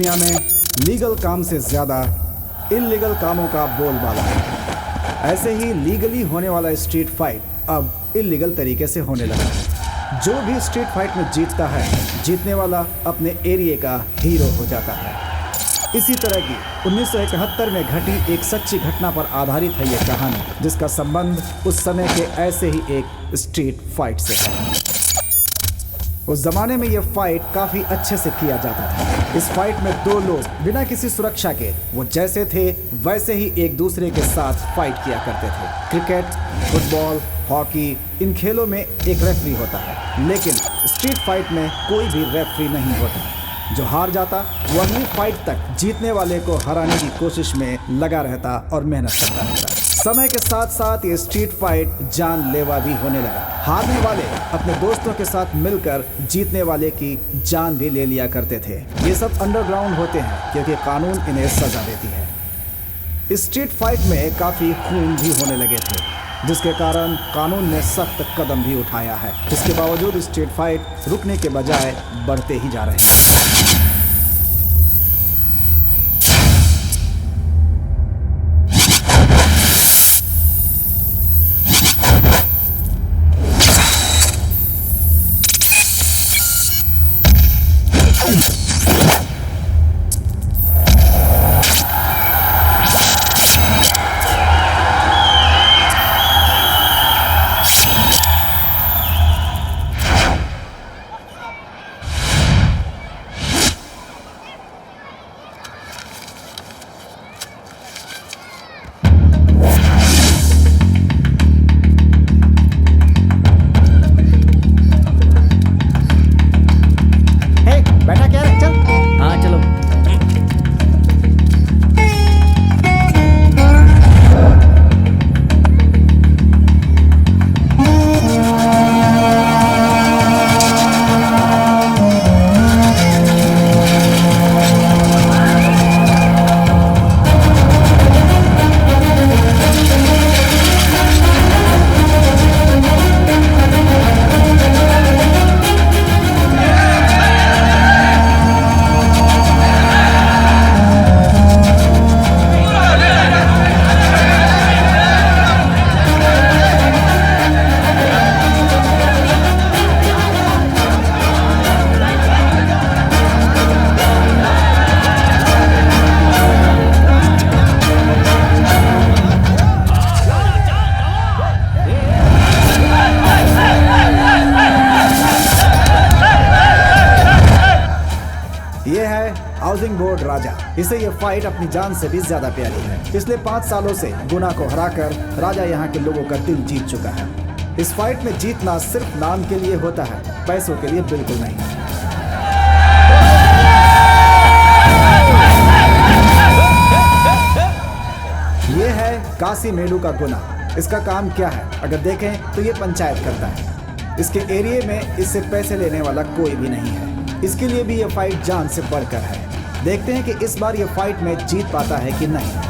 दुनिया में लीगल काम से ज़्यादा इल्लीगल कामों का बोलबाला है। ऐसे ही लीगली होने वाला स्ट्रीट फाइट अब इल्लीगल तरीके से होने लगा है। जो भी स्ट्रीट फाइट में जीतता है, जीतने वाला अपने एरिया का हीरो हो जाता है। इसी तरह की 1971 में घटी एक सच्ची घटना पर आधारित है ये कहानी, जिसका संबंध उस समय के ऐसे ही एक स्ट्रीट फाइट से है। उस जमाने में ये फाइट काफी अच्छे से किया जाता था। इस फाइट में दो लोग बिना किसी सुरक्षा के वो जैसे थे वैसे ही एक दूसरे के साथ फाइट किया करते थे। क्रिकेट, फुटबॉल, हॉकी, इन खेलों में एक रेफरी होता है, लेकिन स्ट्रीट फाइट में कोई भी रेफरी नहीं होता। जो हार जाता वो अगली फाइट तक जीतने वाले को हराने की कोशिश में लगा रहता और मेहनत करता रहता। समय के साथ साथ ये स्ट्रीट फाइट जानलेवा भी होने लगा। हारने वाले अपने दोस्तों के साथ मिलकर जीतने वाले की जान भी ले लिया करते थे। ये सब अंडरग्राउंड होते हैं क्योंकि कानून इन्हें सजा देती है। इस स्ट्रीट फाइट में काफी खून भी होने लगे थे, जिसके कारण कानून ने सख्त कदम भी उठाया है। इसके बावजूद स्ट्रीट फाइट रुकने के बजाय बढ़ते ही जा रहे हैं। हाउसिंग बोर्ड राजा। इसे ये फाइट अपनी जान से भी ज्यादा प्यारी है। पिछले 5 सालों से गुना को हराकर राजा यहाँ के लोगों का दिल जीत चुका है। इस फाइट में जीतना सिर्फ नाम के लिए होता है, पैसों के लिए बिल्कुल नहीं। ये है काशी मेलू का गुना। इसका काम क्या है अगर देखें तो ये पंचायत करता है। इसके एरिया में इससे पैसे लेने वाला कोई भी नहीं है। इसके लिए भी ये फाइट जान से बढ़कर है। देखते हैं कि इस बार ये फाइट में जीत पाता है कि नहीं।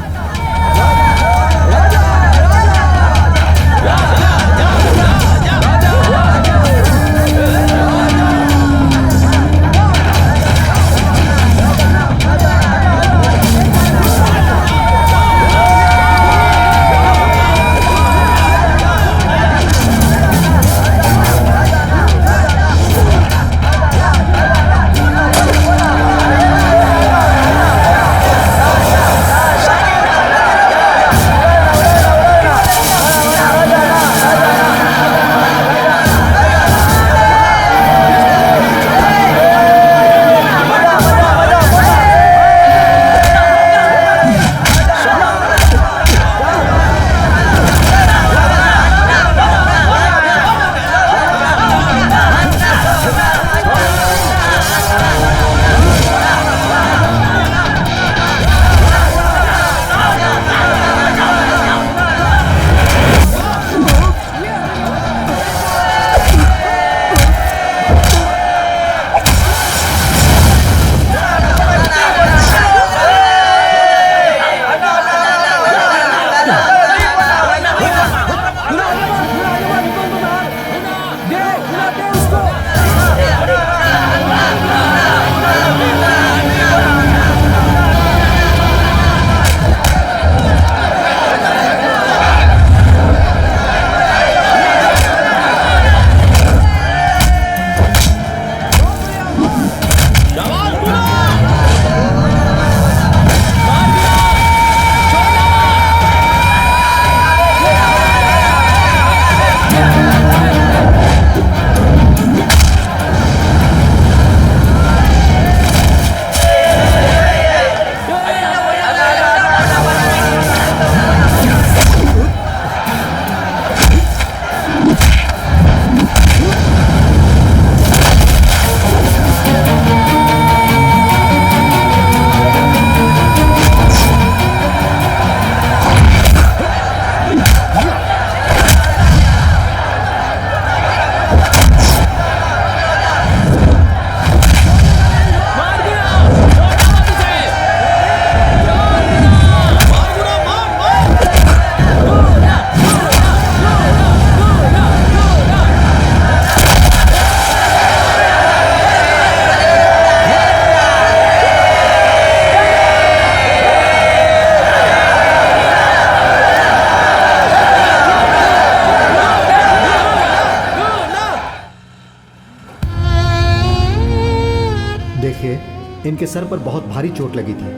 इनके सर पर बहुत भारी चोट लगी थी,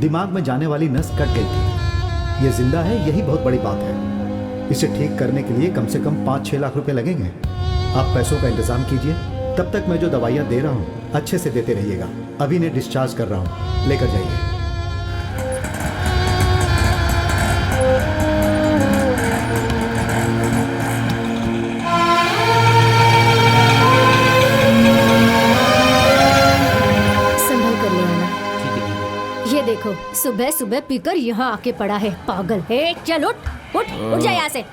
दिमाग में जाने वाली नस कट गई थी। ये जिंदा है, यही बहुत बड़ी बात है। इसे ठीक करने के लिए कम से कम 5-6 लाख रुपए लगेंगे। आप पैसों का इंतजाम कीजिए, तब तक मैं जो दवाइयाँ दे रहा हूँ अच्छे से देते रहिएगा। अभी इन्हें डिस्चार्ज कर रहा हूँ, लेकर जाइए। देखो, सुबह सुबह पीकर यहाँ आके पड़ा है, पागल है। चल उठ उठ उठ जा यहाँ से।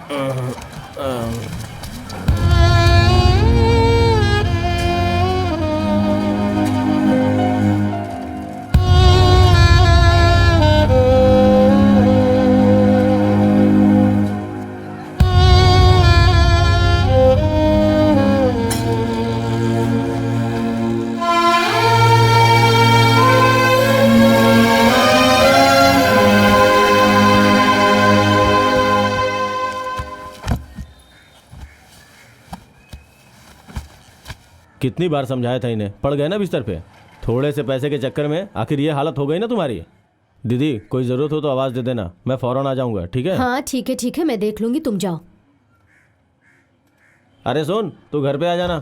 कितनी बार समझाया था इन्हें, पड़ गए ना बिस्तर पे। थोड़े से पैसे के चक्कर में आखिर ये हालत हो गई ना तुम्हारी। दीदी कोई ज़रूरत हो तो आवाज़ दे देना, मैं फ़ौरन आ जाऊंगा, ठीक है? हाँ ठीक है, मैं देख लूंगी, तुम जाओ। अरे सुन, तू घर पे आ जाना।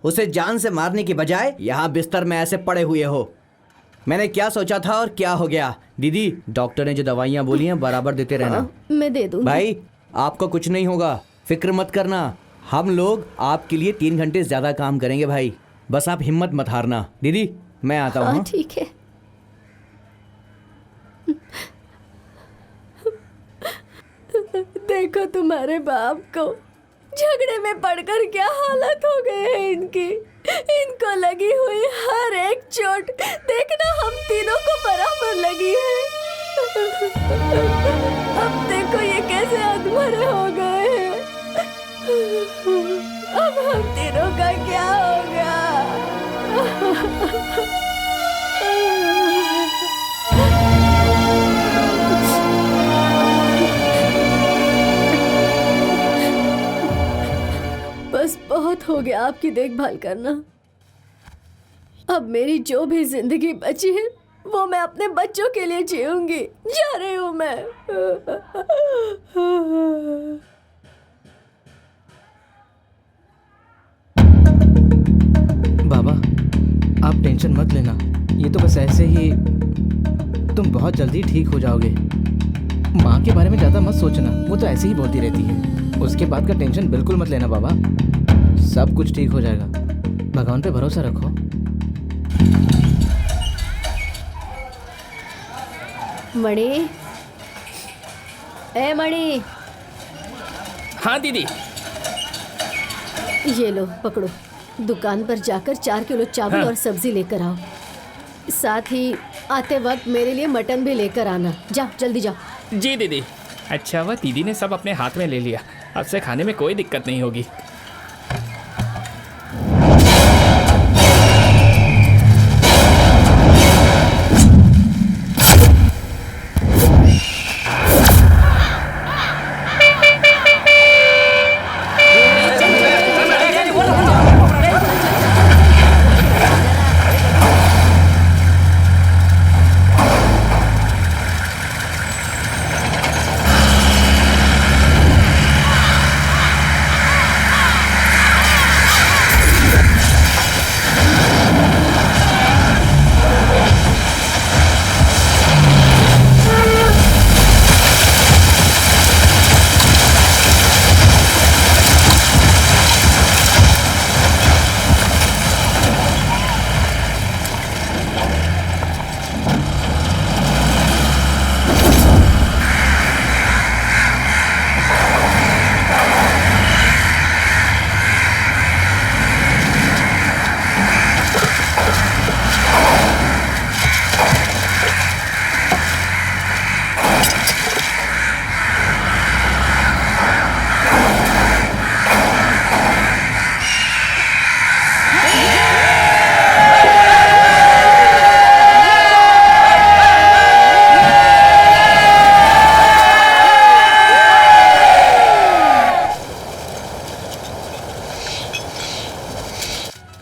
उसे जान से मारने की बजाय यहाँ बिस्तर में ऐसे पड़े हुए हो। मैंने क्या सोचा था और क्या हो गया। दीदी, डॉक्टर ने जो दवाइयाँ बोली हैं बराबर देते रहना। मैं दे दूंगी। भाई आपको कुछ नहीं होगा, फिक्र मत करना। हम लोग आपके लिए 3 घंटे ज्यादा काम करेंगे भाई, बस आप हिम्मत मत हारना। दीदी मैं आता हूँ। हाँ ठीक है। देखो तुम्हारे बाप को झगड़े में पड़कर क्या हालत हो गई है इनकी। इनको लगी हुई हर एक चोट देखना हम तीनों को बराबर लगी है। अब देखो ये कैसे अधमरे हो गए हैं। अब हम तीनों का क्या होगा? बस बहुत हो गया आपकी देखभाल करना। अब मेरी जो भी जिंदगी बची है वो मैं अपने बच्चों के लिए जीऊंगी। जा रही हूँ मैं। बाबा आप टेंशन मत लेना, ये तो बस ऐसे ही, तुम बहुत जल्दी ठीक हो जाओगे। माँ के बारे में ज़्यादा मत सोचना, वो तो ऐसे ही बोलती रहती है। उसके बाद का टेंशन बिल्कुल मत लेना बाबा, सब कुछ ठीक हो जाएगा। भगवान पे भरोसा रखो। मणि, ए मणि। हाँ दीदी। ये लो पकड़ो, दुकान पर जाकर 4 किलो चावल और सब्जी लेकर आओ। साथ ही आते वक्त मेरे लिए मटन भी लेकर आना। जा जल्दी जा। जी दीदी। अच्छा हुआ दीदी ने सब अपने हाथ में ले लिया, अब से खाने में कोई दिक्कत नहीं होगी।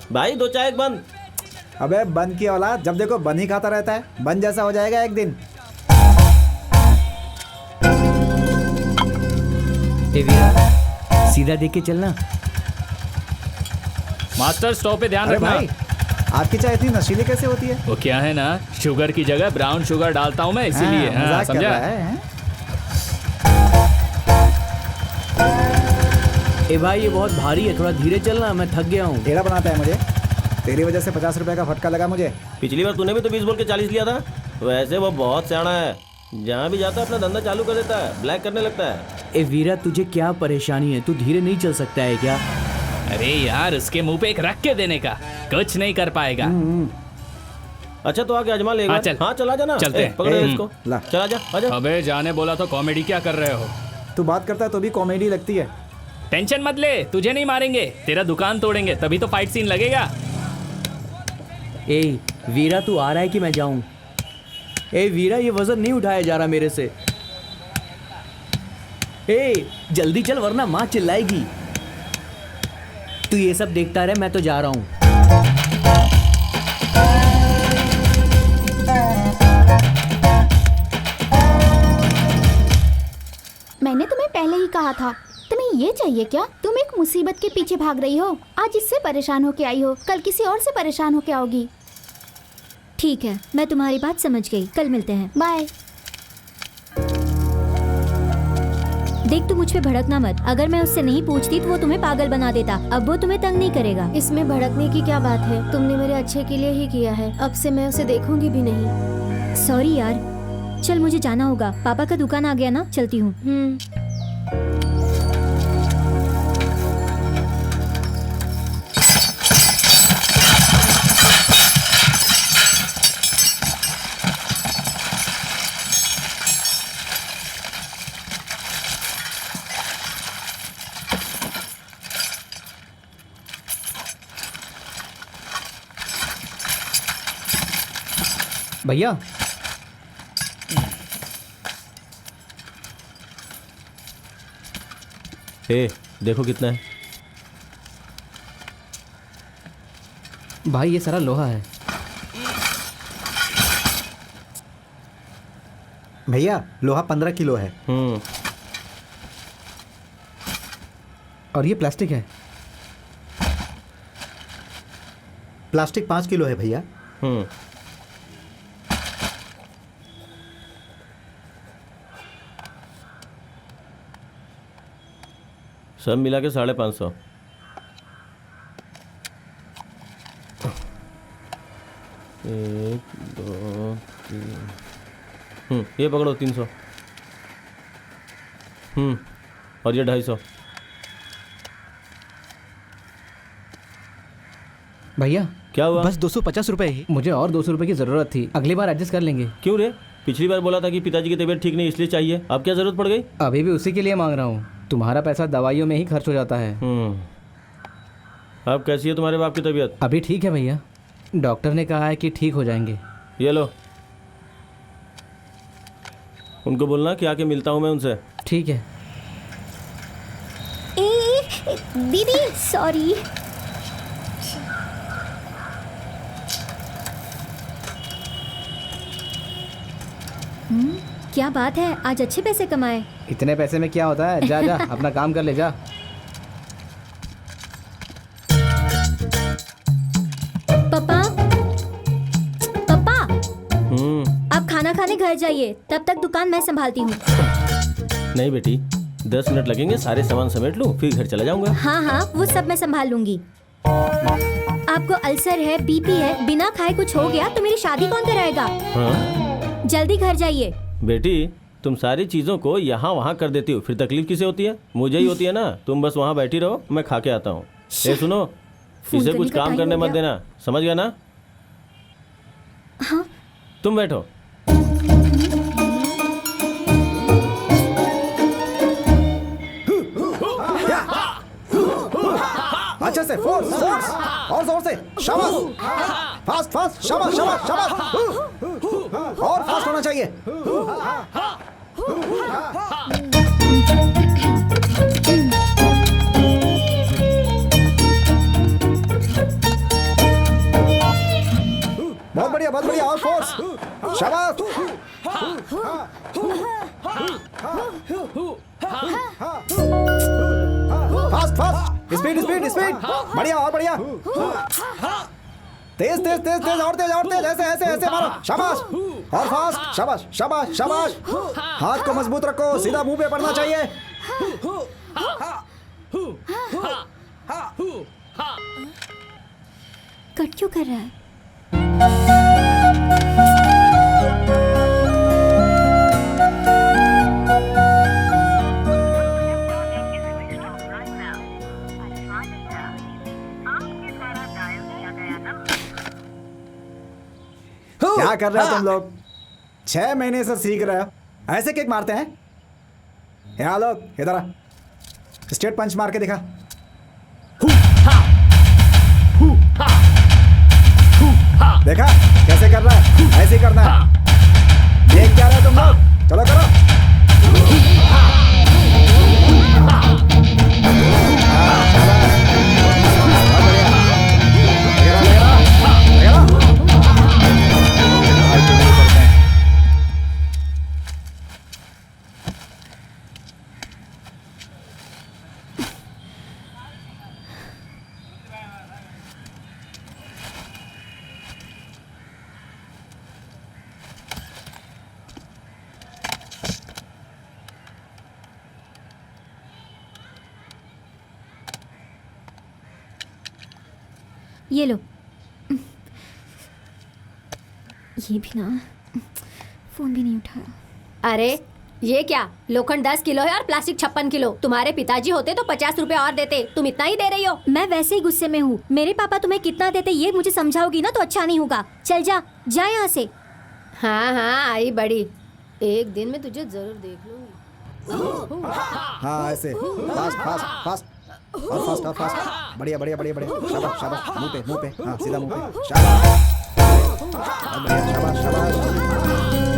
भाई 2 चाय एक बंद। अबे बन की औलाद, जब देखो बन ही खाता रहता है। बन जैसा हो जाएगा एक दिन। ए वीरा, सीधा देख के चलना। मास्टर स्टॉप पे ध्यान अरे रखना। भाई, आपकी चाय इतनी नशीली कैसे होती है? वो क्या है ना, शुगर की जगह ब्राउन शुगर डालता हूँ मैं, इसीलिए। हाँ, मजाक कर समझा? रहा है, हैं? ए भाई, ये बहुत भारी है, थोड़ा धीरे चलना, मैं थक गया हूँ। टेढ़ा बनाता है मुझे। तेरी वजह से 50 रुपए का फटका लगा मुझे। पिछली बार तूने भी तो 20 बोल के 40 लिया था। वैसे वो बहुत सियाना है, जहाँ भी जाता है अपना धंधा चालू कर देता है, ब्लैक करने लगता है। ए वीरा, तुझे क्या परेशानी है? तू धीरे नहीं चल सकता है क्या? अरे यार, उसके मुंह पे एक रख के देने का, कुछ नहीं कर पाएगा। अच्छा तो आके आजमा लेगा। हाँ, चल। हाँ चला जाना। चलते हैं। पकड़ो इसको, ला। चला जा, आजा। अबे जाने बोला तो कॉमेडी क्या कर रहे हो? तू बात करता है तो भी कॉमेडी लगती है। टेंशन मत ले, तुझे नहीं मारेंगे, तेरा दुकान तोड़ेंगे, तभी तो फाइट सीन लगेगा। ए वीरा, तू आ रहा है कि मैं जाऊं? ए वीरा, ये वजन नहीं उठाया जा रहा मेरे से। ए जल्दी चल, वरना माँ चिल्लाएगी। तू ये सब देखता रहे, मैं तो जा रहा हूं। मैंने तुम्हें पहले ही कहा था, तुम्हें ये चाहिए क्या? तुम एक मुसीबत के पीछे भाग रही हो। आज इससे परेशान होके आई हो, कल किसी और से परेशान होके आओगी। ठीक है, मैं तुम्हारी बात समझ गई। कल मिलते हैं। बाय। देख, तू मुझ पे भड़कना मत। अगर मैं उससे नहीं पूछती तो वो तुम्हें पागल बना देता। अब वो तुम्हें तंग नहीं करेगा। इसमें भड़कने की क्या बात है? तुमने मेरे अच्छे के लिए ही किया है। अब से मैं उसे देखूंगी भी नहीं। सॉरी यार, चल मुझे जाना होगा। पापा का दुकान आ गया ना, चलती हूँ। भैया, ए देखो कितना है। भाई ये सारा लोहा है। भैया लोहा 15 किलो है। और ये प्लास्टिक है। प्लास्टिक 5 किलो है भैया। सब मिला के 550। एक दो तीन, ये पकड़ो 300। और ये 250। भैया क्या हुआ? बस 250 रुपए ही। मुझे और 200 रुपए की जरूरत थी, अगली बार एडजस्ट कर लेंगे। क्यों रे? पिछली बार बोला था कि पिताजी की तबीयत ठीक नहीं इसलिए चाहिए, अब क्या जरूरत पड़ गई? अभी भी उसी के लिए मांग रहा हूँ। तुम्हारा पैसा दवाइयों में ही खर्च हो जाता है। अब कैसी है तुम्हारे बाप की तबीयत? अभी ठीक है भैया, डॉक्टर ने कहा है कि ठीक हो जाएंगे। ये लो, उनको बोलना कि आके मिलता हूँ मैं उनसे। ठीक है। दीदी सॉरी। क्या बात है, आज अच्छे पैसे कमाए। इतने पैसे में क्या होता है, जा जा अपना काम कर ले जा। पापा, पापा, आप खाना खाने घर जाइए, तब तक दुकान मैं संभालती हूँ। नहीं बेटी, 10 मिनट लगेंगे, सारे सामान समेट लूँ फिर घर चला जाऊंगा। हाँ हाँ, वो सब मैं संभाल लूंगी। आपको अल्सर है, बीपी है, बिना खाए कुछ हो गया तो मेरी शादी कौन कराएगा? हाँ? जल्दी घर जाइए। बेटी, तुम सारी चीज़ों को यहाँ वहाँ कर देती हो, फिर तकलीफ किसे होती है? मुझे ही होती है ना। तुम बस वहाँ बैठी रहो, मैं खा के आता हूँ। ए सुनो, फोन इसे करने कुछ का काम टाइम करने हो मत गया। देना, समझ गया ना? हाँ। तुम बैठो। अच्छे से, फोर्स फोर्स, और जोर से, शाबाश, फास्ट फास्ट, शाबाश शाबाश शाबाश, और फास्ट होना चाहिए। बहुत बढ़िया और फोर्स। शाबाश। Fast fast, speed speed speed, बढ़िया और बढ़िया, तेज तेज तेज तेज और तेज और तेज, ऐसे ऐसे ऐसे मारो, शाबाश और फास्ट, शाबाश शाबाश शाबाश। हाथ को मजबूत रखो, सीधा मुंह पे पड़ना चाहिए। कट क्यों कर रहा है? क्या कर रहे हो तुम लोग? 6 महीने से सीख रहे हो, ऐसे किक मारते हैं? यहाँ लोग इधर आ, स्ट्रेट पंच मार के दिखा। देखा कैसे कर रहा है? ऐसे ही करना है। देख क्या रहे हो तुम लोग? चलो करो। ये लो। ये भी ना, फोन भी नहीं उठाया। अरे ये क्या, लोखंड 10 किलो है और प्लास्टिक 56 किलो। तुम्हारे पिताजी होते तो 50 रुपए और देते, तुम इतना ही दे रही हो। मैं वैसे ही गुस्से में हूँ। मेरे पापा तुम्हें कितना देते ये मुझे समझाओगी ना तो अच्छा नहीं होगा। चल जा जा यहाँ से। हाँ हाँ आई बड़ी, एक दिन में तुझे जरूर देख लूंगी। हाँ ऐसे फास्ट फास्ट फास्ट और फास्ट और फास्ट, बढ़िया बढ़िया बढ़िया बढ़िया, शाबाश शाबाश, मुंह पे, हाँ सीधा मुंह पे, शाबाश और बढ़िया, शाबाश शाबाश,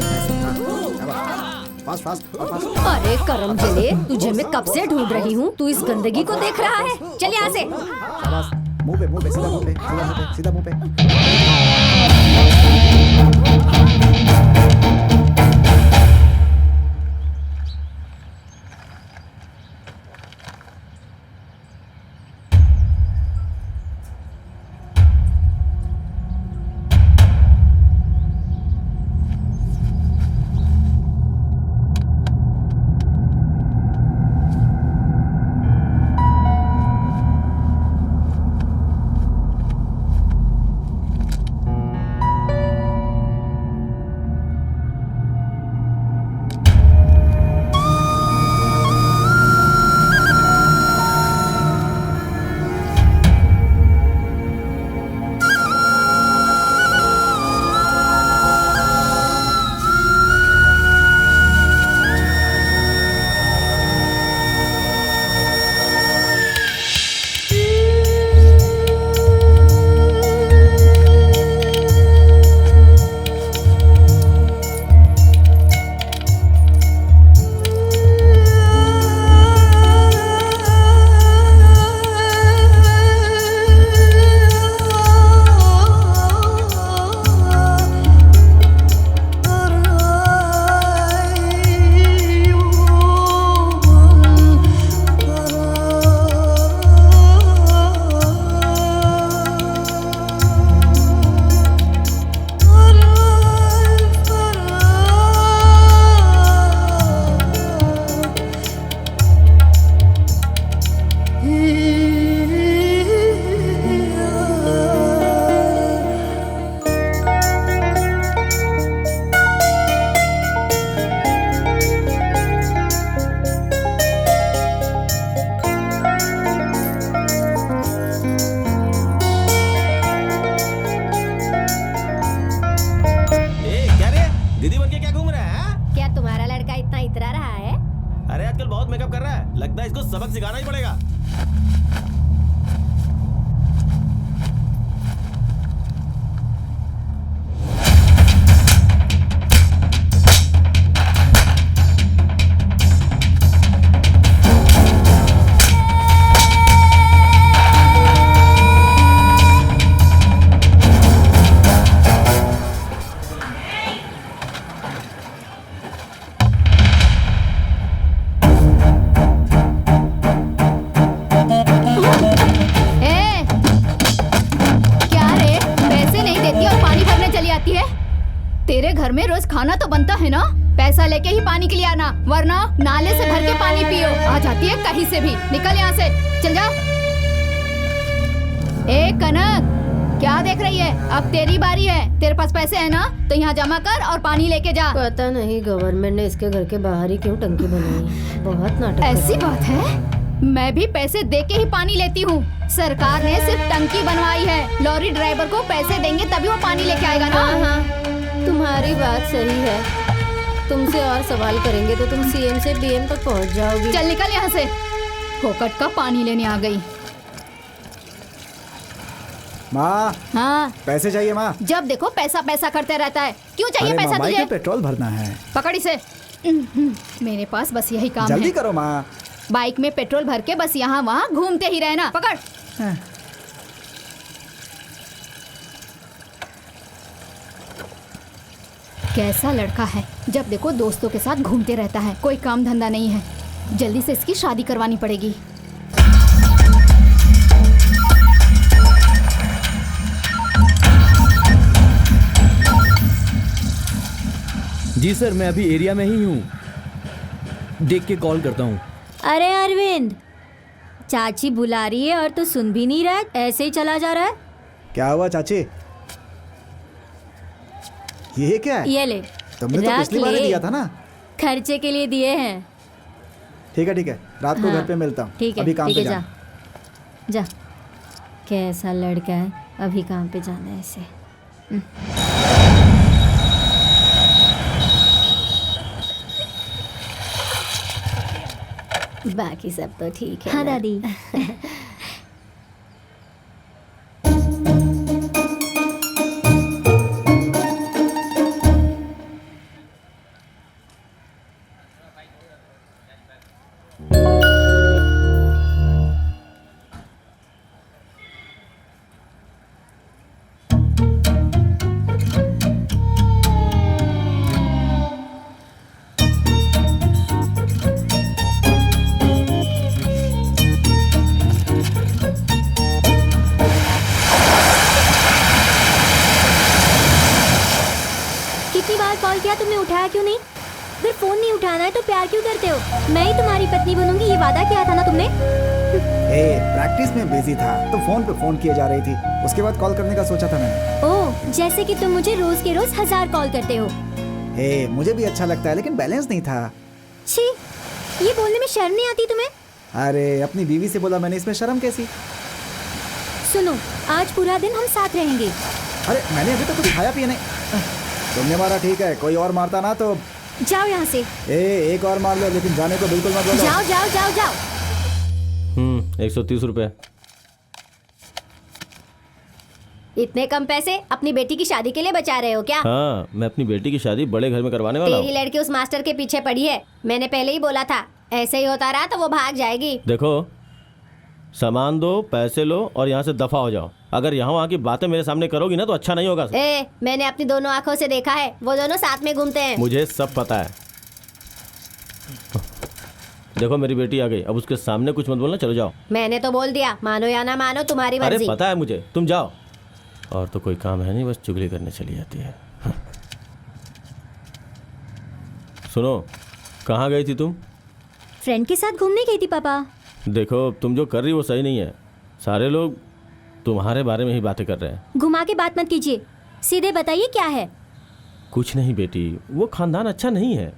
ऐसे हाँ शाबाश, फास्ट फास्ट और फास्ट। अरे करम जले, तुझे मैं कब से ढूंढ रही हूँ, तू इस गंदगी को देख रहा है? चल यहाँ से। शाबाश, मुंह पे सीधा मुंह पे, सीधा मुंह पे, सीधा मुंह पे। लगता है इसको सबक सिखाना ही पड़ेगा। खाना तो बनता है ना, पैसा लेके ही पानी के लिए आना, वरना नाले से भर के पानी पियो। आ जाती है कहीं से भी, निकल यहाँ से, चल जा। ए कनक, क्या देख रही है? अब तेरी बारी है। तेरे पास पैसे है ना, तो यहाँ जमा कर और पानी लेके जा। पता नहीं गवर्नमेंट ने इसके घर के बाहर ही क्यों टंकी बनाई, बहुत नाटक। ऐसी बात है? मैं भी पैसे दे के ही पानी लेती हूँ। सरकार ने सिर्फ टंकी बनवाई है, लॉरी ड्राइवर को पैसे देंगे तभी वो पानी लेके आएगा ना। हाँ, तुम्हारी बात सही है। तुमसे और सवाल करेंगे तो तुम सीएम से डीएम तक पहुँच जाओगी। चल निकल यहाँ से, फोकट का पानी लेने आ गई। माँ, हाँ, पैसे चाहिए माँ। जब देखो पैसा पैसा करते रहता है। क्यों चाहिए अरे पैसा माँ, बाइक तुझे? में पेट्रोल भरना है। पकड़ इसे। मेरे पास बस यही काम जल्दी है। करो माँ। बाइक में पेट्रोल भर के बस यहाँ वहाँ घूमते ही रहना। पकड़। कैसा लड़का है, जब देखो दोस्तों के साथ घूमते रहता है, कोई काम धंधा नहीं है। जल्दी से इसकी शादी करवानी पड़ेगी। जी सर, मैं अभी एरिया में ही हूँ, देख के कॉल करता हूँ। अरे अरविंद, चाची बुला रही है और तू सुन भी नहीं रहा, ऐसे ही चला जा रहा है। क्या हुआ चाची? ये क्या है? ये ले, तुमने तो रख पिछली बार ले। दिया था ना। खर्चे के लिए दिए हैं। ठीक है, रात को हाँ, घर पे मिलता हूँ। ठीक है, अभी काम ठीक पे है, जा जाना। जा। कैसा लड़का है, अभी काम पे जाना है इसे। बाकी सब तो ठीक है। हाँ दादी। कॉल किया तुमने, उठाया क्यों नहीं? अगर फोन नहीं उठाना है तो प्यार क्यों करते हो? मैं ही तुम्हारी पत्नी बनूंगी, ये वादा किया था ना तुमने। प्रैक्टिस में बिजी था तो फोन पे फोन किए जा रही थी, उसके बाद कॉल करने का सोचा था मैंने। ओह, जैसे कि तुम मुझे रोज के रोज 1000 कॉल करते हो। मुझे भी अच्छा लगता है लेकिन बैलेंस नहीं था। छी, ये बोलने में शर्म नहीं आती तुम्हें? अरे अपनी बीवी से बोला मैंने, इसमें शर्म कैसी? सुनो, आज पूरा दिन हम साथ रहेंगे। अरे मैंने अभी तो कुछ खाया पिया नहीं। तुमने मारा ठीक है, कोई और मारता ना तो। जाओ यहाँ से। एक और मार लो, लेकिन जाने को बिल्कुल मत बोलो। जाओ जाओ जाओ जाओ। 130 रुपए। इतने कम पैसे अपनी बेटी की शादी के लिए बचा रहे हो क्या? हाँ, मैं अपनी बेटी की शादी बड़े घर में करवाने वाला तेरी हूँ। लड़की उस मास्टर के पीछे पड़ी है, मैंने पहले ही बोला था। ऐसे ही होता रहा तो वो भाग जाएगी। देखो, सामान दो, पैसे लो और यहाँ से दफा हो जाओ। अगर यहाँ वहाँ की बातें मेरे सामने करोगी ना तो अच्छा नहीं होगा। मैंने अपनी दोनों आंखों से देखा है, वो दोनों साथ में घूमते हैं। मुझे सब पता है। देखो मेरी बेटी आ गई, अब उसके सामने कुछ मत बोलना, चलो जाओ। मैंने तो बोल दिया, मानो या ना मानो तुम्हारी अरे मर्जी। पता है मुझे, तुम जाओ। और तो कोई काम है नहीं, बस चुगली करने चली जाती है। सुनो, कहाँ गई थी तुम? फ्रेंड के साथ घूमने गई थी पापा। देखो, तुम जो कर रही वो सही नहीं है। सारे लोग तुम्हारे बारे में ही बातें कर रहे हैं। घुमा के बात मत कीजिए, सीधे बताइए क्या है। कुछ नहीं बेटी, वो खानदान अच्छा नहीं है।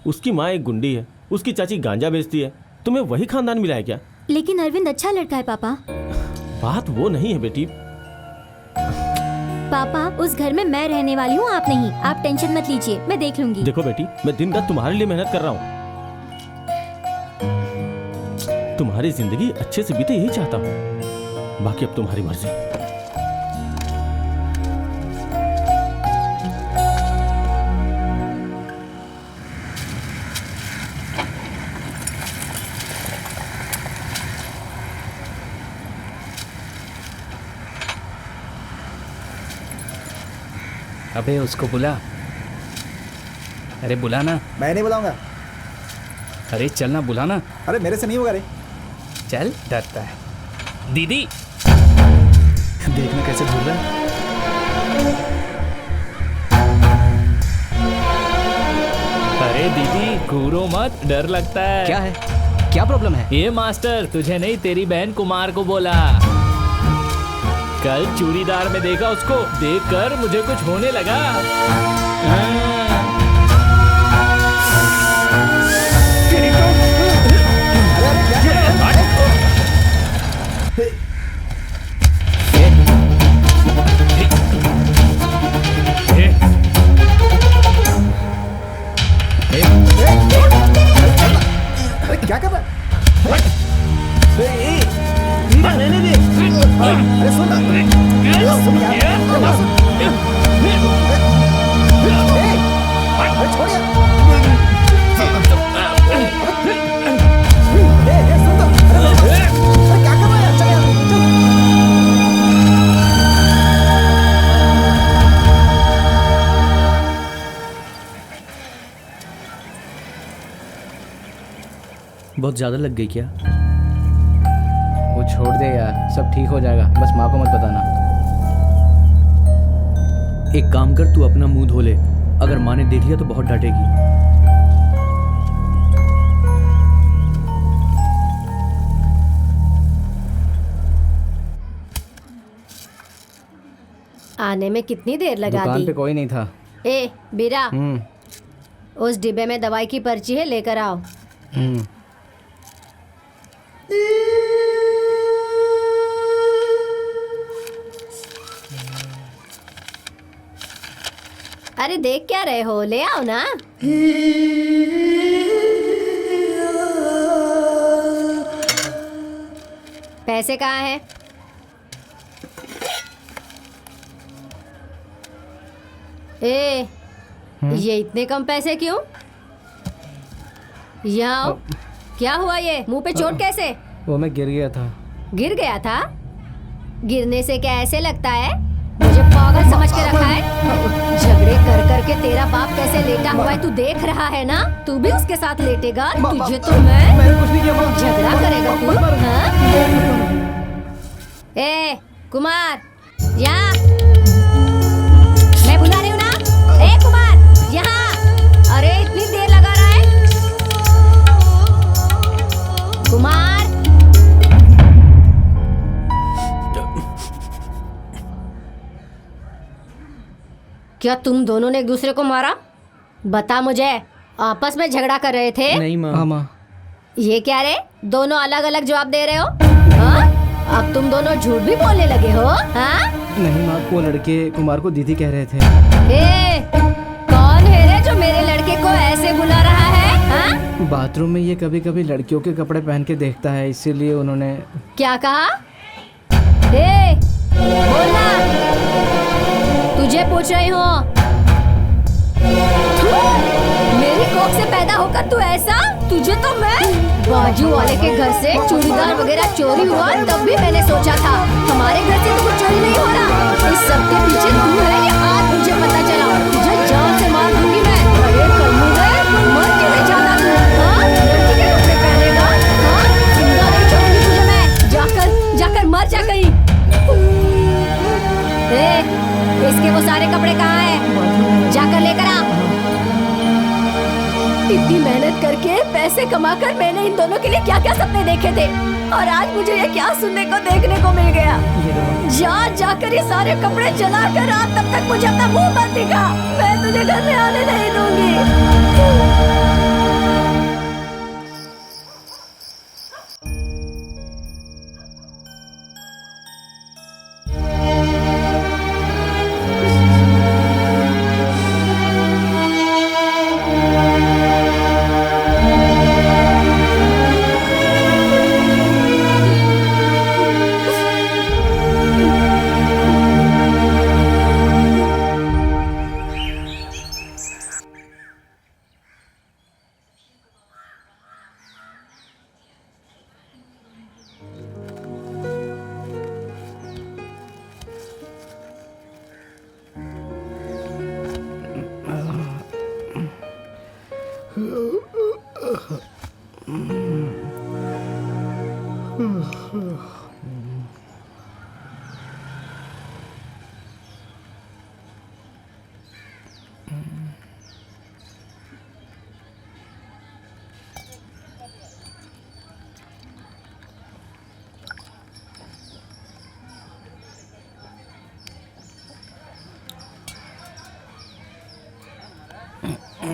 उसकी माँ एक गुंडी है, उसकी चाची गांजा बेचती है। तुम्हें वही खानदान मिला है क्या? लेकिन अरविंद अच्छा लड़का है पापा। बात वो नहीं है बेटी। पापा, उस घर में मैं रहने वाली हूँ, आप नहीं। आप टेंशन मत लीजिए, मैं देख लूंगी। देखो बेटी, मैं दिन रात तुम्हारे लिए मेहनत कर रहा हूँ। तुम्हारी जिंदगी अच्छे से बीते यही चाहता हूँ, बाकी अब तुम्हारी मर्जी। अबे उसको बुला। अरे बुला ना। मैं नहीं बुलाऊंगा। अरे चल ना, बुला ना। अरे मेरे से नहीं होगा रे। चल, डरता है। दीदी देखना कैसे घूर रहा है। दीदी घूरो मत, डर लगता है। क्या है, क्या प्रॉब्लम है? ये मास्टर तुझे नहीं, तेरी बहन कुमार को बोला। कल चूड़ीदार में देखा उसको, देखकर मुझे कुछ होने लगा। क्या कर रहा है? अरे सुन ना। सुन यार। अरे छोड़ यार। सुन तो। अरे क्या कर रहा है यार? चल यार, चल। बहुत ज्यादा लग गई क्या? वो छोड़ दे यार, सब ठीक हो जाएगा, बस माँ को मत बताना। एक काम कर, तू अपना मुंह धो ले, अगर माँ ने देख लिया तो बहुत डांटेगी। आने में कितनी देर लगा दुकान दी? पे कोई नहीं था। ए बीरा, हम्म उस डिब्बे में दवाई की पर्ची है, लेकर आओ। हम्म अरे देख क्या रहे हो, ले आओ ना। पैसे कहाँ हैं? ए, ये इतने कम पैसे क्यों? यहाँ आओ। क्या हुआ, ये मुंह पे चोट कैसे? वो मैं गिर गया था। गिर गया था? गिरने से क्या ऐसे लगता है? मुझे पागल समझ के रखा है? झगड़े कर कर के तेरा बाप कैसे लेटा हुआ है तू देख रहा है ना? तू भी उसके साथ लेटेगा? तुझे तो मैंने कुछ नहीं किया माँ। झगड़ा करेगा तू? हाँ? ए कुमार, यहाँ मैं बुला रही हूँ ना। ए कुमार, यहाँ। अरे इतनी देर लगा रहा है कुमार। क्या तुम दोनों ने एक दूसरे को मारा? बता मुझे। आपस में झगड़ा कर रहे थे? नहीं माँ। हाँ माँ। ये क्या रे, दोनों अलग अलग जवाब दे रहे हो? हाँ? अब तुम दोनों झूठ भी बोलने लगे हो? हाँ? नहीं माँ, वो लड़के कुमार को दीदी कह रहे थे। ए, कौन है रे जो मेरे लड़के को ऐसे बुला रहा है? हाँ? बाथरूम में ये कभी कभी लड़कियों के कपड़े पहन के देखता है, इसीलिए उन्होंने। क्या कहा? ए, बोलना। तुझे पूछ रही हूँ। मेरी कोख से पैदा होकर तू ऐसा? तुझे तो मैं बाजू वाले के घर से चूड़ीदार वगैरह चोरी हुआ तब भी मैंने सोचा था हमारे घर से तो कुछ चोरी नहीं हो रहा। इस सब के पीछे तू है या आज मुझे पता चला? तुझे जान से मार दूंगी मैं। अरे कल्लू रे, मर क्यों नहीं जाता तू? हाँ? लड़की के कपड़े पहनेगा? हाँ? जिंदा नहीं छोड़ूंगी तुझे मैं। जाकर मर जा कहीं। इसके वो सारे कपड़े कहाँ हैं? जाकर लेकर आ। इतनी मेहनत करके पैसे कमाकर मैंने इन दोनों के लिए क्या क्या सपने देखे थे और आज मुझे ये क्या सुनने को देखने को मिल गया। जाकर ये सारे कपड़े जला कर आ, तब तक मुझे अपना मुंह मत दिखा। मैं तुझे घर में आने नहीं दूंगी।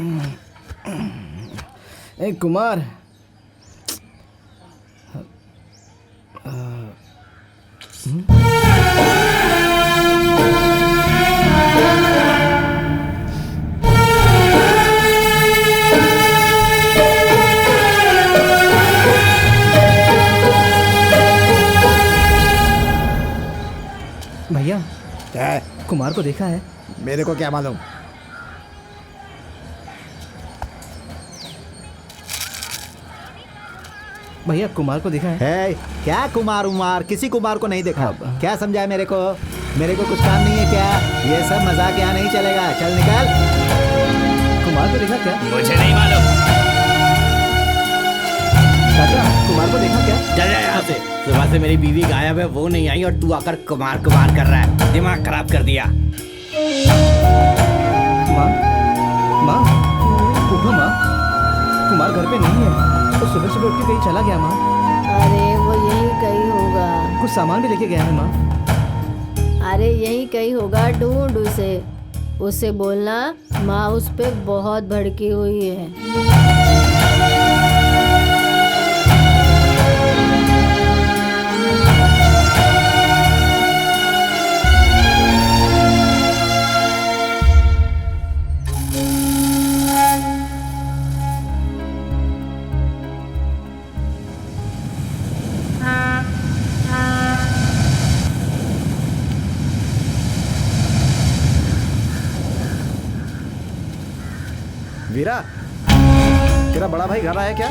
ए कुमार, भैया क्या है? कुमार को देखा है? मेरे को क्या मालूम? भैया कुमार को देखा है? है क्या कुमार उमार? किसी कुमार को नहीं देखा। क्या समझा है मेरे को? मेरे को कुछ काम नहीं है क्या? ये सब मजाक यहाँ नहीं चलेगा। चल निकल। कुमार को देखा क्या? मुझे नहीं मालूम। चाचा कुमार को देखा क्या? चल जा यहाँ से। सुबह से मेरी बीवी गायब है, वो नहीं आई और तू आकर कुमार कुमार कर रहा है। दिमाग खराब कर दिया। माँ, माँ, उठो माँ। कुमार घर पे नहीं है। तो सुबह सुबह उठ के कहीं चला गया माँ। अरे वो यहीं कहीं होगा। कुछ सामान भी लेके गया है माँ। अरे यहीं कहीं होगा, ढूंढ उसे। उसे बोलना माँ उस पे बहुत भड़की हुई है। वीरा, तेरा बड़ा भाई घर आया क्या?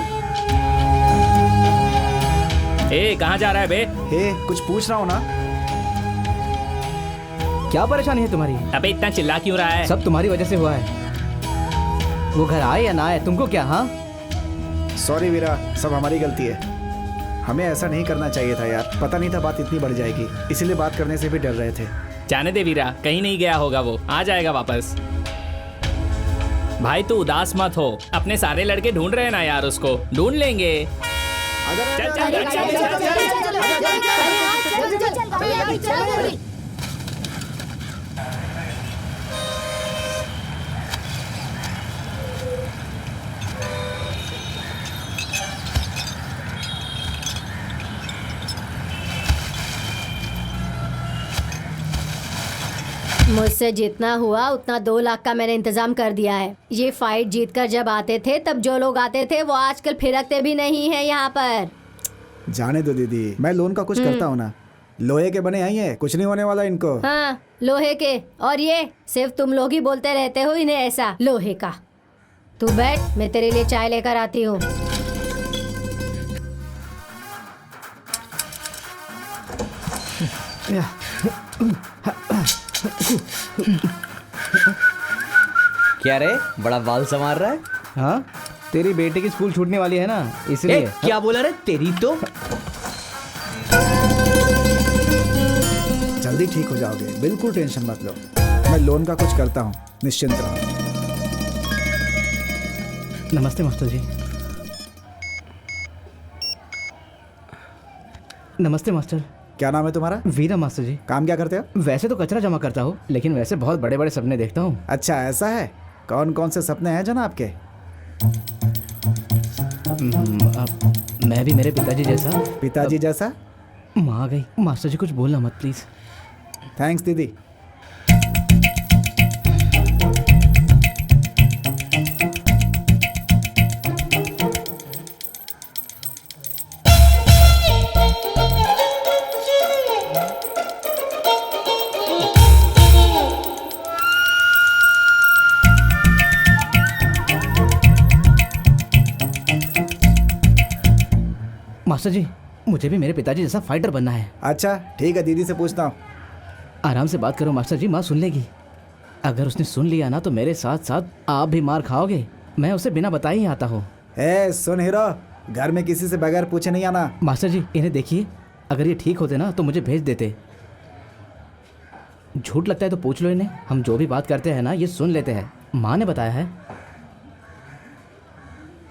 ए कहाँ जा रहा है बे? हे, कुछ पूछ रहा हूँ ना। क्या परेशानी है तुम्हारी? अबे इतना चिल्ला क्यों रहा है? सब तुम्हारी वजह से हुआ है। वो घर आए या ना आए, तुमको क्या? हाँ, सॉरी वीरा, सब हमारी गलती है। हमें ऐसा नहीं करना चाहिए था यार। पता नहीं था बात इतनी बढ़ जाएगी, इसीलिए बात करने से भी डर रहे थे। जाने दे वीरा, कहीं नहीं गया होगा, वो आ जाएगा वापस। भाई तू उदास मत हो, अपने सारे लड़के ढूंढ रहे हैं ना यार, उसको ढूंढ लेंगे। चल चल चल चल चल चल। मुझसे जितना हुआ उतना 2 लाख का मैंने इंतजाम कर दिया है। ये फाइट जीतकर जब आते थे तब जो लोग आते थे वो आजकल फिरकते भी नहीं है यहाँ पर। जाने दो दीदी, मैं लोन का कुछ करता हूँ ना। लोहे के बने आई है, कुछ नहीं होने वाला इनको। हाँ, लोहे के। और ये सिर्फ तुम लोग ही बोलते रहते हो इन्हें ऐसा लोहे का। तू बैठ, मैं तेरे लिए चाय लेकर आती हूँ। क्या रे, बड़ा बाल संवार रहा है? हाँ, तेरी बेटी की स्कूल छूटने वाली है ना, इसलिए। क्या बोला रे? तेरी तो जल्दी ठीक हो जाओगे, बिल्कुल टेंशन मत लो। मैं लोन का कुछ करता हूँ, निश्चिंत रहो। नमस्ते मास्टर जी। नमस्ते मास्टर। क्या नाम है तुम्हारा? वीरा मास्टर जी। काम क्या करते हो? वैसे तो कचरा जमा करता हूँ, लेकिन वैसे बहुत बड़े बड़े सपने देखता हूँ। अच्छा, ऐसा है। कौन कौन से सपने हैं जनाब के? मैं भी मेरे पिताजी जैसा। पिताजी जैसा? माँ आ गई। मास्टर जी कुछ बोलना मत प्लीज। थैंक्स दीदी। मास्टर जी, मुझे भी मेरे पिताजी जैसा फाइटर बनना है। अच्छा ठीक है, दीदी से पूछता हूँ। आराम से बात करो मास्टर जी, माँ सुन लेगी। अगर उसने सुन लिया ना तो मेरे साथ साथ आप भी मार खाओगे। मैं उसे बिना बताए ही आता हूँ। ए सुन हीरो, घर में किसी से बगैर पूछे नहीं आना। मास्टर जी इन्हें देखिए, अगर ये ठीक होते ना तो मुझे भेज देते। झूठ लगता है तो पूछ लो इन्हें। हम जो भी बात करते हैं ना ये सुन लेते हैं। माँ ने बताया है।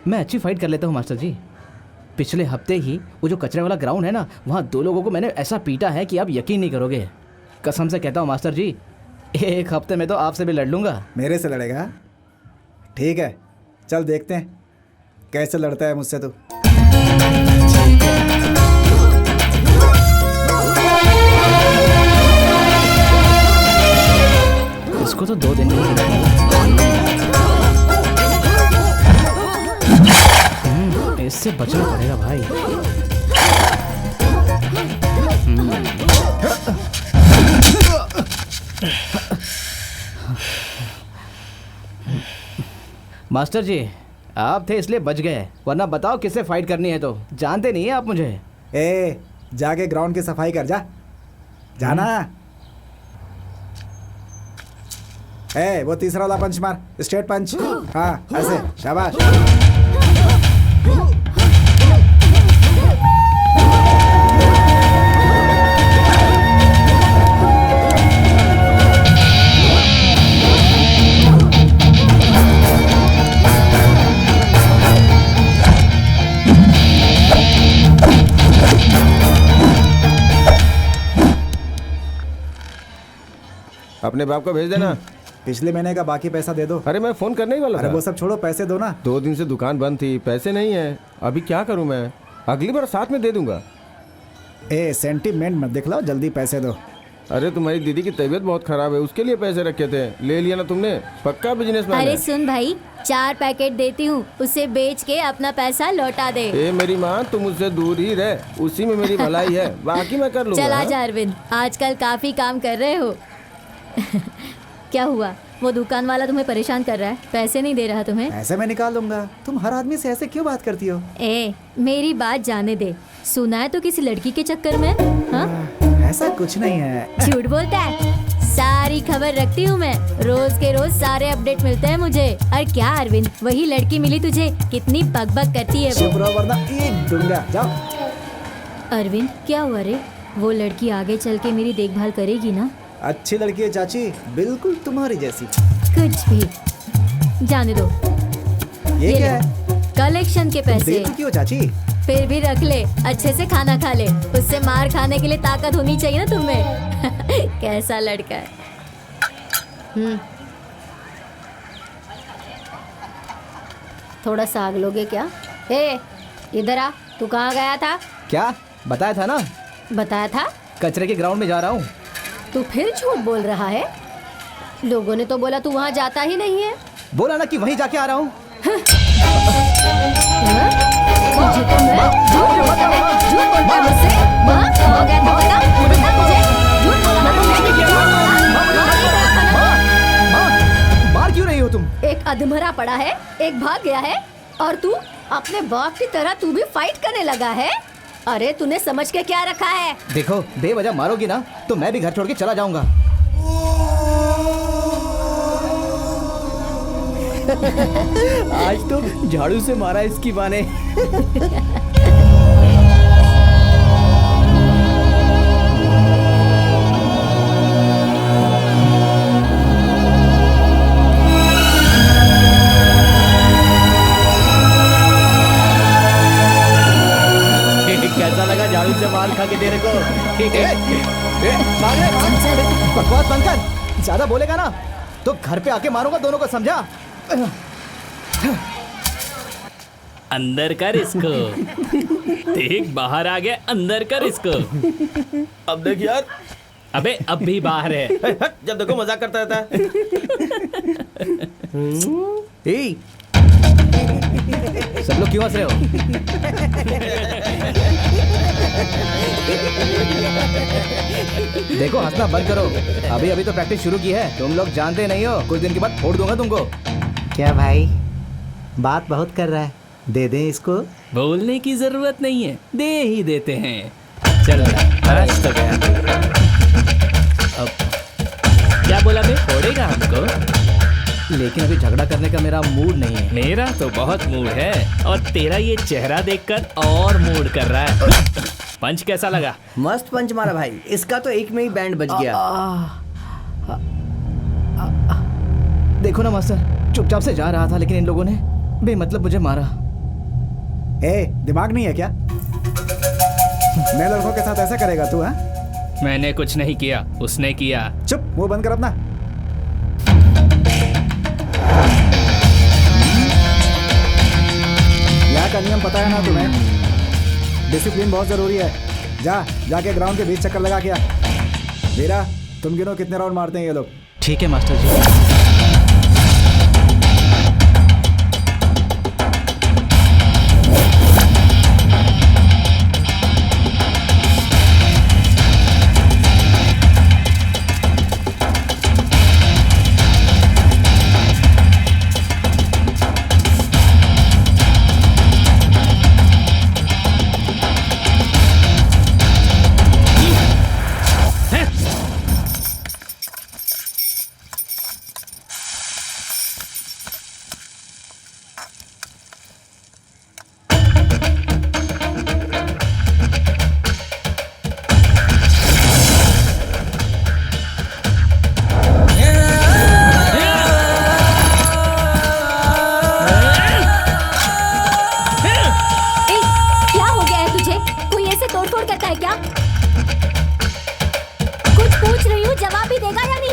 मैं अच्छी फाइट कर लेता हूँ मास्टर जी। पिछले हफ्ते ही वो जो कचरे वाला ग्राउंड है ना, वहाँ 2 लोगों को मैंने ऐसा पीटा है कि आप यकीन नहीं करोगे। कसम से कहता हूँ मास्टर जी, 1 हफ्ते में तो आपसे भी लड़ लूंगा। मेरे से लड़ेगा? ठीक है, चल देखते हैं कैसे लड़ता है मुझसे तू। इसको तो 2 दिन में इससे बचना पड़ेगा भाई। मास्टर जी, आप थे इसलिए बच गए, वरना बताओ किससे फाइट करनी है तो जानते नहीं है आप मुझे। ए, जाके ग्राउंड की सफाई कर जा, जाना। ए, वो तीसरा वाला पंच मार, स्ट्रेट पंच। हाँ ऐसे, शाबाश। अपने बाप को भेज देना। पिछले महीने का बाकी पैसा दे दो। अरे मैं फोन करने ही वाला अरे था। वो सब छोड़ो, पैसे दो ना। 2 दिन से दुकान बंद थी, पैसे नहीं है। अभी क्या करूं मैं? अगली बार साथ में दे दूंगा। ए, सेंटीमेंट मत दिखलाओ, जल्दी पैसे दो। अरे तुम्हारी दीदी की तबीयत बहुत खराब है, उसके लिए पैसे रखे थे, ले लिया ना तुमने। पक्का बिजनेसमैन अरे है। सुन भाई, 4 पैकेट देती हूँ, उसे बेच के अपना पैसा लौटा दे। ए मेरी माँ, तुम मुझसे दूर ही रह, उसी में मेरी भलाई है, बाकी मैं कर लूंगा। चला जा अरविंद, आजकल काफी काम कर रहे हो। क्या हुआ? वो दुकान वाला तुम्हें परेशान कर रहा है, पैसे नहीं दे रहा तुम्हें? ऐसे मैं निकाल लूंगा। तुम हर आदमी से ऐसे क्यों बात करती हो? ए, मेरी बात जाने दे। सुना है तो किसी लड़की के चक्कर में? हाँ? ऐसा कुछ नहीं है। झूठ बोलता है। सारी खबर रखती हूँ मैं, रोज के रोज सारे अपडेट मिलते हैं मुझे। और क्या अरविंद, वही लड़की मिली तुझे? कितनी बकबक करती है चुप वो। रहो वरना एक दूंगा। जाओ। अरविंद क्या हुआ रे? वो लड़की आगे चल के मेरी देखभाल करेगी ना? अच्छी लड़की है चाची, बिल्कुल तुम्हारी जैसी। कुछ भी जाने दो। ये क्या ले, है? कलेक्शन के पैसे। देती क्यों चाची? फिर भी रख ले, अच्छे से खाना खा ले, उससे मार खाने के लिए ताकत होनी चाहिए ना तुम्हें। कैसा लड़का है। थोड़ा साग लोगे क्या? ए, इधर आ, तू कहाँ गया था? क्या बताया था ना, बताया था। कचरे के ग्राउंड में जा रहा हूँ। तू फिर झूठ बोल रहा है। लोगों ने तो बोला तू वहाँ जाता ही नहीं है। बोला ना कि वहीं जाके आ रहा हूँ। मुझे तो झूठ बोलता है मुझसे। हाँ? हो गया तो बता मुझे। झूठ बोला ना तुमने। मार क्यों रही हो तुम? एक अधमरा पड़ा है, एक भाग गया है, और तू अपने बाप की तरह तू भी फाइट करने लगा है। अरे तूने समझ के क्या रखा है? देखो, बेवजह मारोगी ना तो मैं भी घर छोड़ के चला जाऊंगा। आज तो झाड़ू से मारा इसकी माँ ने। कैसा लगा झाड़ू से मार खा के तेरे को? बकवास बंद कर, ज्यादा बोलेगा ना तो घर पे आके मारूंगा दोनों को, समझा? अंदर कर इसको। देख बाहर आ गया, अंदर कर इसको। अब देख यार, अबे अब भी बाहर है। जब देखो मजाक करता रहता है। ए, सब लोग क्यों हंस रहे हो? देखो हंसना बंद करो, अभी अभी तो प्रैक्टिस शुरू की है, तुम लोग जानते नहीं हो, कुछ दिन के बाद फोड़ दूंगा तुमको। क्या भाई, बात बहुत कर रहा है, दे दें इसको? बोलने की जरूरत नहीं है, दे ही देते हैं। चल आज तो गया। अब क्या बोला बे, फोड़ेगा हमको? लेकिन अभी झगड़ा करने का मेरा मूड नहीं है। मेरा तो बहुत मूड है, और तेरा ये चेहरा देखकर और मूड कर रहा है। पंच कैसा लगा? मस्त पंच मारा भाई, इसका तो एक में ही बैंड बज गया। देखो ना मास्टर, चुपचाप से जा रहा था लेकिन इन लोगों ने बेमतलब मुझे मारा। ए, दिमाग नहीं है क्या? मैं लड़कों के साथ ऐसा करेगा तू? हाँ, मैंने कुछ नहीं किया, उसने किया। चुप, मुंह बंद कर अपना। का नियम पता है ना तुम्हें? डिसिप्लिन बहुत ज़रूरी है। जाके ग्राउंड के बीच चक्कर लगा के आ। वीरा, तुम गिनो कितने राउंड मारते हैं ये लोग। ठीक है मास्टर जी।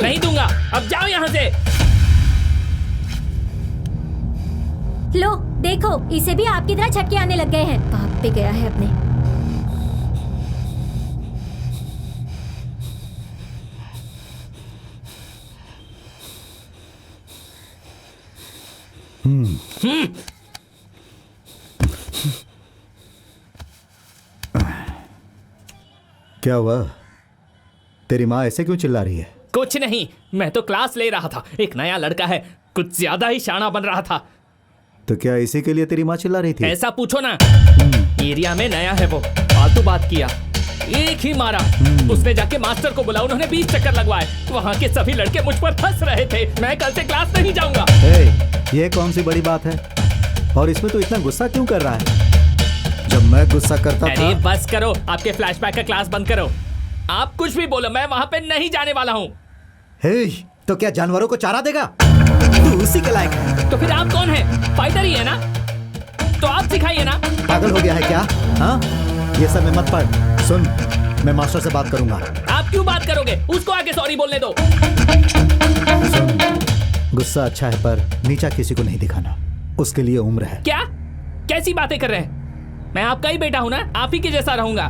नहीं दूंगा, अब जाओ यहाँ से। लो देखो, इसे भी आपकी तरह झटके आने लग गए हैं। बाप पे गया है अपने। क्या हुआ? तेरी माँ ऐसे क्यों चिल्ला रही है? कुछ नहीं, मैं तो क्लास ले रहा था। एक नया लड़का है, कुछ ज्यादा ही शाना बन रहा था। तो क्या इसी के लिए तेरी माँ चिल्ला रही थी? ऐसा पूछो ना। एरिया में नया है वो, फालतू बात किया, एक ही मारा। उसने जाके मास्टर को बुला, उन्होंने 20 चक्कर लगवाए। वहाँ के सभी लड़के मुझ पर हंस रहे थे। मैं कल से क्लास नहीं जाऊंगा। ये कौन सी बड़ी बात है? और इसमें तो इतना गुस्सा क्यों कर रहा है? जब मैं गुस्सा करता था। अरे बस करो, आपके फ्लैशबैक का क्लास बंद करो। आप कुछ भी बोलो, मैं वहाँ पे नहीं जाने वाला हूँ। तो क्या जानवरों को चारा देगा? तू उसी के लायक है। तो फिर आप कौन है? फाइटर ही है ना? तो आप सिखाइए ना। पागल हो गया है क्या? हाँ, ये सब में मत पड़। सुन, मैं मास्टर से बात करूंगा। आप क्यों बात करोगे? उसको आगे सॉरी बोलने दो। सुन, गुस्सा अच्छा है पर नीचा किसी को नहीं दिखाना, उसके लिए उम्र है। क्या कैसी बातें कर रहे हैं? मैं आपका ही बेटा हूँ ना, आप ही के जैसा रहूंगा।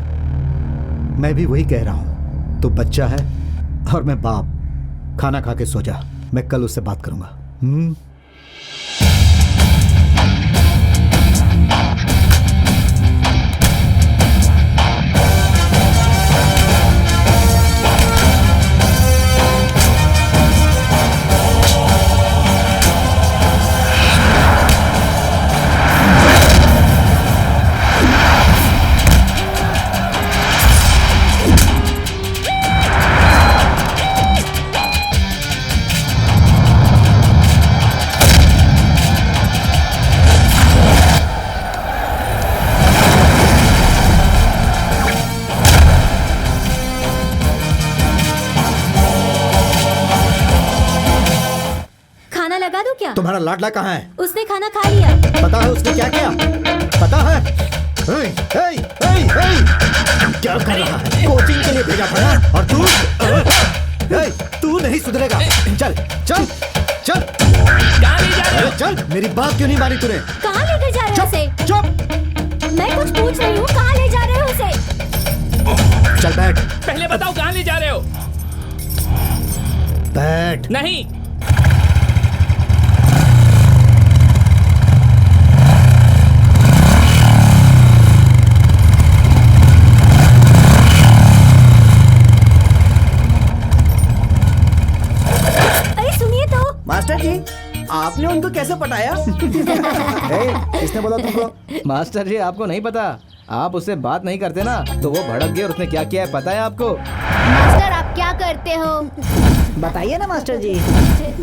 मैं भी वही कह रहा हूँ। तू बच्चा है और मैं बाप। खाना खा के सो जा, मैं कल उससे बात करूंगा। तुम्हारा लाडला कहाँ है? उसने खाना खा लिया। पता है उसने क्या किया? पता है? क्या कर रहा है? कोचिंग के लिए भेजा था ना? और तू नहीं सुधरेगा। चल चल चल। कहाँ ले जा रहे हो? चल, मेरी बात क्यों नहीं मानी तूने? कहाँ लेकर जा रहे हो उसे? चुप। मैं कुछ पूछ रही हूँ, कहाँ ले जा रहे हो उसे? चल बैठ। पहले बताओ कहाँ ले जा रहे हो? बैठ। नहीं। मास्टर जी, आपने उनको कैसे पटाया? किसने बोला तुमको? मास्टर जी, आपको नहीं पता? आप उससे बात नहीं करते ना, तो वो भड़क गए और उसने क्या किया है पता है आपको? मास्टर, आप क्या करते हो? बताइए ना मास्टर जी।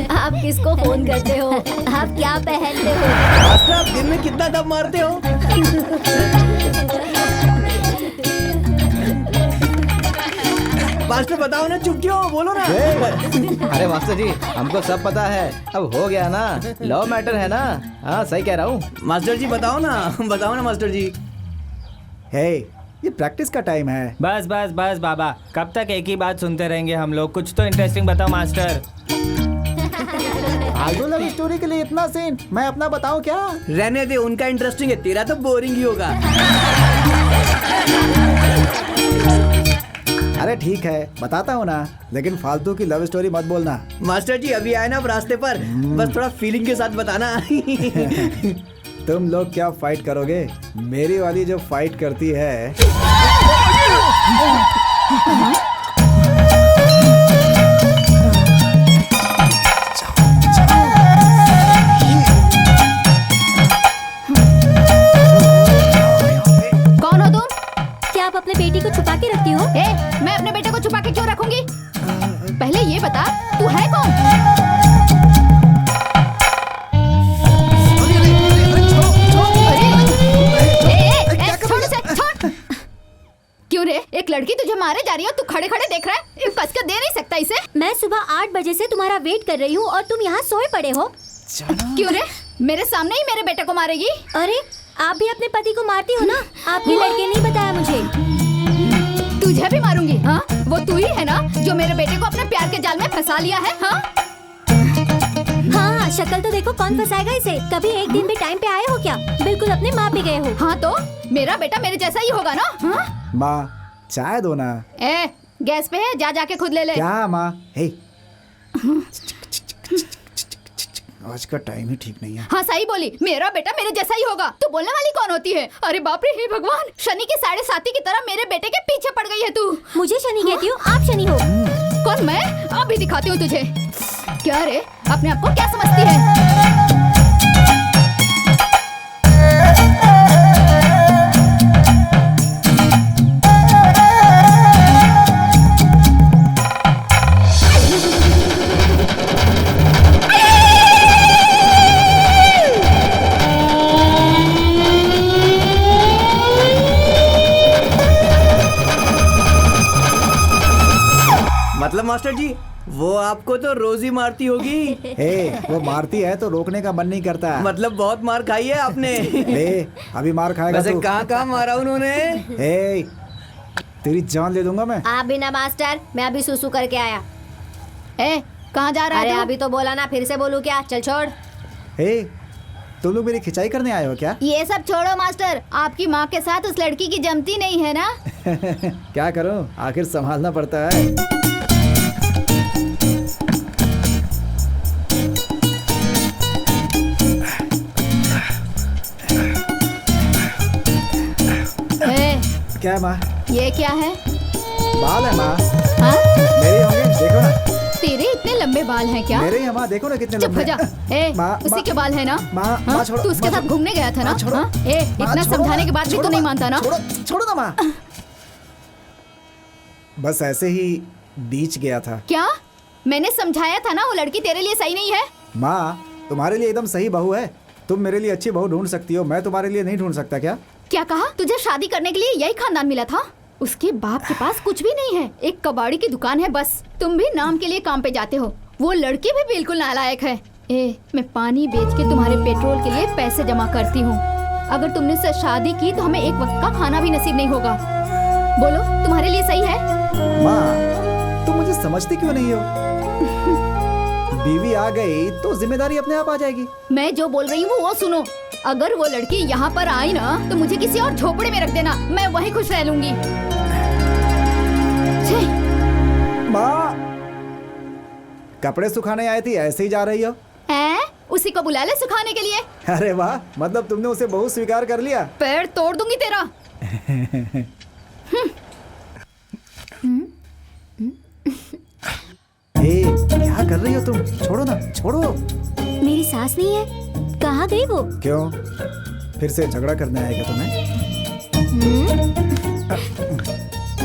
आप किसको फोन करते हो? आप क्या पहनते हो? मास्टर, आप दिन में कितना दम मारते हो? मास्टर बताओ ना, चुप क्यों? बोलो ना। अरे मास्टर जी, हमको सब पता है। अब हो गया ना, लव मैटर है ना। हाँ, सही कह रहा हूँ। मास्टर जी बताओ ना मास्टर जी। ये प्रैक्टिस का टाइम है। बस बस बस बाबा, कब तक एक ही बात सुनते रहेंगे हम लोग? कुछ तो इंटरेस्टिंग बताओ मास्टर। फालतू लव स्टोरी के लिए इतना सीन, मैं अपना बताऊं क्या? रहने दे, उनका इंटरेस्टिंग है, तेरा तो बोरिंग ही होगा। अरे ठीक है, बताता हूँ ना, लेकिन फालतू की लव स्टोरी मत बोलना। मास्टर जी अभी आए ना आप रास्ते पर, बस थोड़ा फीलिंग के साथ बताना। तुम लोग क्या फाइट करोगे? मेरी वाली जो फाइट करती है। कौन हो तुम? क्या आप अपने बेटी को छुपा के रखती हो? मैं अपने बेटे को छुपा के क्यों रखूंगी? पहले ये बता, तू है कौन? क्यों रे, एक लड़की तुझे मारे जा रही हो, तू खड़े खड़े देख रहा है? कस कर दे नहीं सकता इसे? मैं सुबह 8 बजे से तुम्हारा वेट कर रही हूँ और तुम यहाँ सोए पड़े हो। क्यों रे, मेरे सामने ही मेरे बेटे को मारेगी? अरे आप भी अपने पति को मारती हो ना? आपके लड़के ने बताया मुझे। तुझे भी मारूंगी। हाँ, वो तू ही है ना जो मेरे बेटे को अपने प्यार के जाल में फंसा लिया है? हाँ हाँ, शक्ल तो देखो, कौन फंसाएगा इसे? कभी एक दिन भी टाइम पे आए हो क्या? बिल्कुल अपने माँ पे गए हो। हाँ तो मेरा बेटा मेरे जैसा ही होगा ना? हाँ? माँ चाय दो ना। गैस पे है, जा जाके खुद ले ले। क्या माँ? हे आज का टाइम ही ठीक नहीं है। हाँ सही बोली, मेरा बेटा मेरे जैसा ही होगा। तू बोलने वाली कौन होती है? अरे बाप रे, हे भगवान, शनि के 7.5 की तरह मेरे बेटे के पीछे पड़ गई है तू। मुझे शनि कहती हो? आप शनि हो। कौन मैं? अभी दिखाती हूँ तुझे। क्या रे, अपने आप को क्या समझती है? मतलब मास्टर जी वो आपको तो रोज ही मारती होगी। वो मारती है तो रोकने का मन नहीं करता। मतलब बहुत मार खाई है आपने। अभी मार खाएगा वैसे तू। कहाँ मारा उन्होंने? तेरी जान ले दूंगा मैं। आप भी ना मास्टर, मैं अभी सुसु करके आया। कहाँ जा रहा है? अरे अभी तो बोला ना, फिर से बोलूं क्या? चल छोड़। तुम लोग मेरी खिंचाई करने आए हो क्या? ये सब छोड़ो मास्टर, आपकी माँ के साथ उस लड़की की जमती नहीं है ना? क्या करूं, आखिर संभालना पड़ता है। क्या माँ? ये क्या है? बाल है माँ। हाँ? मेरे होंगे, देखो ना। तेरे इतने लंबे बाल हैं क्या? मेरे ही माँ, देखो ना कितने चुप लंबे। हो जा। उसी के बाल है ना? माँ छोड़ो। तू उसके साथ घूमने गया था ना? इतना समझाने के बाद भी तू नहीं मानता ना? छोड़ो ना माँ। बस ऐसे ही बीच गया था। क्या? मैंने समझाया था ना वो लड़की तेरे लिए सही नहीं है। माँ तुम्हारे लिए एकदम सही बहू है। तुम मेरे लिए अच्छी बहू ढूंढ सकती हो, मैं तुम्हारे लिए नहीं ढूंढ सकता क्या? क्या कहा? तुझे शादी करने के लिए यही खानदान मिला था? उसके बाप के पास कुछ भी नहीं है, एक कबाड़ी की दुकान है बस। तुम भी नाम के लिए काम पे जाते हो। वो लड़की भी बिल्कुल नालायक है। मैं पानी बेच के तुम्हारे पेट्रोल के लिए पैसे जमा करती हूँ। अगर तुमने से शादी की तो हमें एक वक्त का खाना भी नसीब नहीं होगा। बोलो, तुम्हारे लिए सही है? माँ तुम मुझे समझती क्यों नहीं हो? बीवी आ गई तो जिम्मेदारी अपने आप आ जाएगी। मैं जो बोल रही हूँ वो सुनो। अगर वो लड़की यहाँ पर आई ना तो मुझे किसी और झोपड़े में रख देना, मैं वहीं खुश रह लूंगी। माँ कपड़े सुखाने आई थी, ऐसे ही जा रही हो? उसी को बुला ले सुखाने के लिए। अरे वाह, मतलब तुमने उसे बहुत स्वीकार कर लिया। पैर तोड़ दूंगी तेरा। क्या कर रही हो तुम? छोड़ो ना, छोड़ो। मेरी सास नहीं है, कहाँ गई वो? क्यों, फिर से झगड़ा करने आएगा तुम्हें?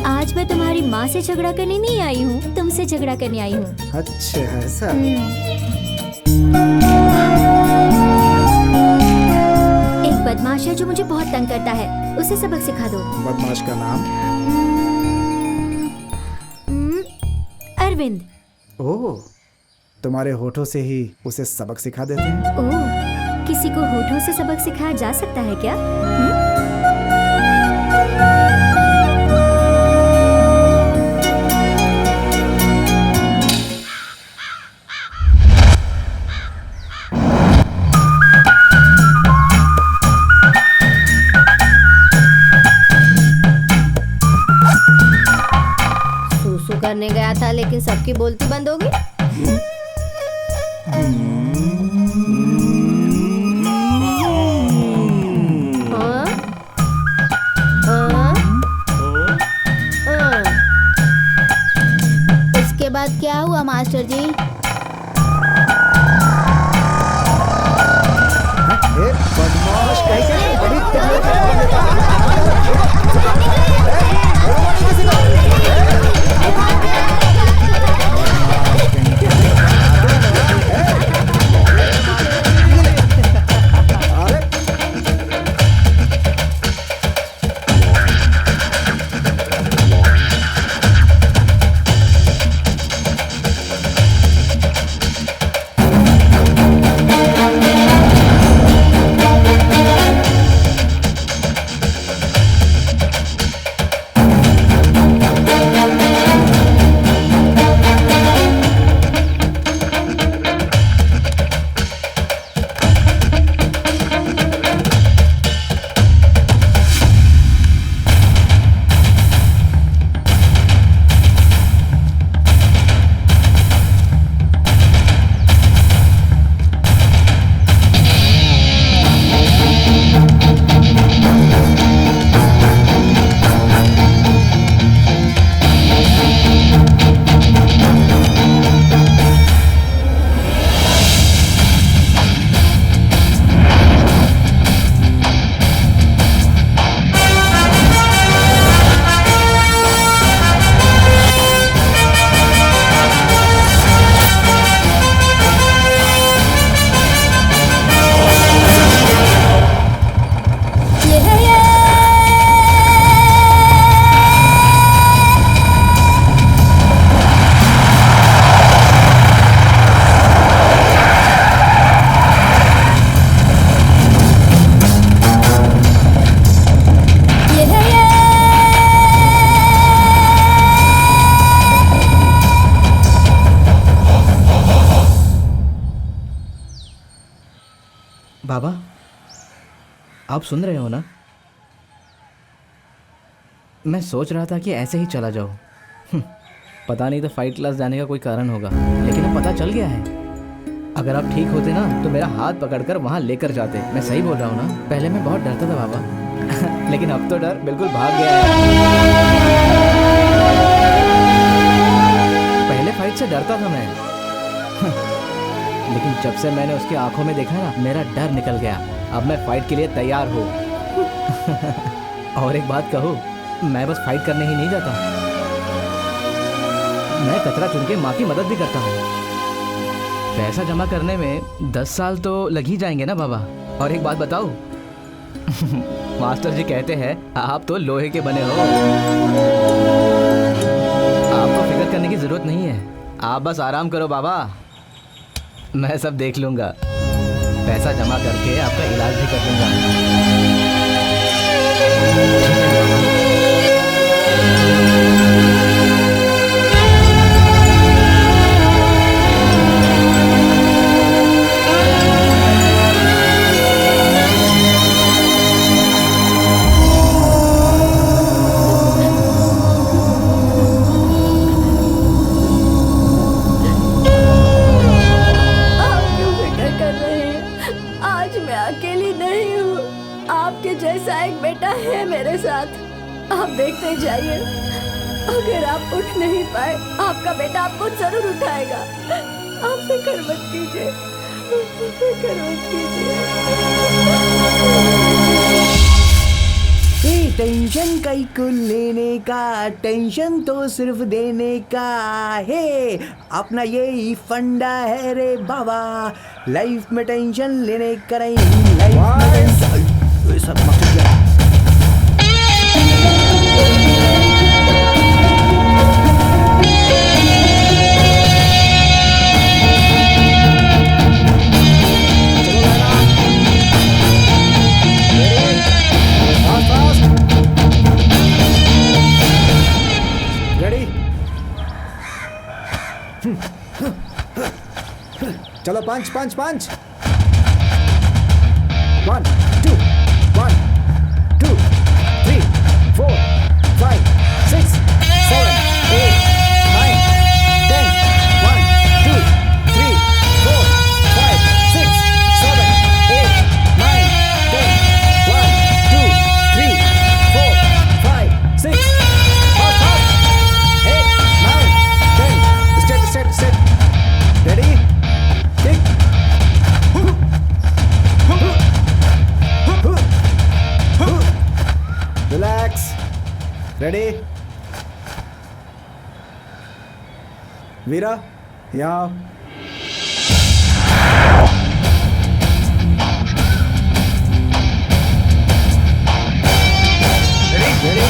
आज मैं तुम्हारी माँ से झगड़ा करने नहीं आई हूँ, तुमसे झगड़ा करने आई हूँ। अच्छा ऐसा। एक बदमाश है जो मुझे बहुत तंग करता है, उसे सबक सिखा दो। बदमाश का नाम? अरविंद। ओह, तुम्हारे होठों से ही उसे सबक सिखा देते हैं। ओह, किसी को होठों से सबक सिखाया जा सकता है क्या? मारने गया था लेकिन सबकी बोलती बंद हो गई। हाँ? हाँ? हाँ। उसके बाद क्या हुआ मास्टर जी? बदमाश बाबा, आप सुन रहे हो ना? मैं सोच रहा था कि ऐसे ही चला जाऊं। पता नहीं तो फाइट क्लास जाने का कोई कारण होगा, लेकिन अब पता चल गया है। अगर आप ठीक होते ना तो मेरा हाथ पकड़कर वहां लेकर जाते। मैं सही बोल रहा हूँ ना? पहले मैं बहुत डरता था बाबा, लेकिन अब तो डर बिल्कुल भाग गया है। पहले फाइट से डरता था मैं, लेकिन जब से मैंने उसकी आंखों में देखा ना, मेरा डर निकल गया। अब मैं फाइट के लिए तैयार हूँ। और एक बात कहूँ, मैं बस फाइट करने ही नहीं जाता, मैं कचरा चुन के माँ की मदद भी करता हूँ। पैसा जमा करने में 10 साल तो लग ही जाएंगे ना बाबा। और एक बात बताऊँ, मास्टर जी कहते हैं आप तो लोहे के बने हो। आपको फिक्र करने की जरूरत नहीं है, आप बस आराम करो बाबा, मैं सब देख लूंगा। पैसा जमा करके आपका इलाज भी कर दूंगा। है मेरे साथ, आप देखते जाइए। अगर आप उठ नहीं पाए, आपका बेटा आपको जरूर उठाएगा। आप फिक्र मत कीजिए, फिक्र मत कीजिए। टेंशन कई को लेने का, टेंशन तो सिर्फ देने का है। अपना यही फंडा है रे बाबा, लाइफ में टेंशन लेने का नहीं। लाइफ में सब मकसद क्या है? चलो पंच पंच पंच। 1 2 1 2 3 4 5 6 7 8 9 रिलैक्स। रेडी? वीरा, यहाँ। रेडी?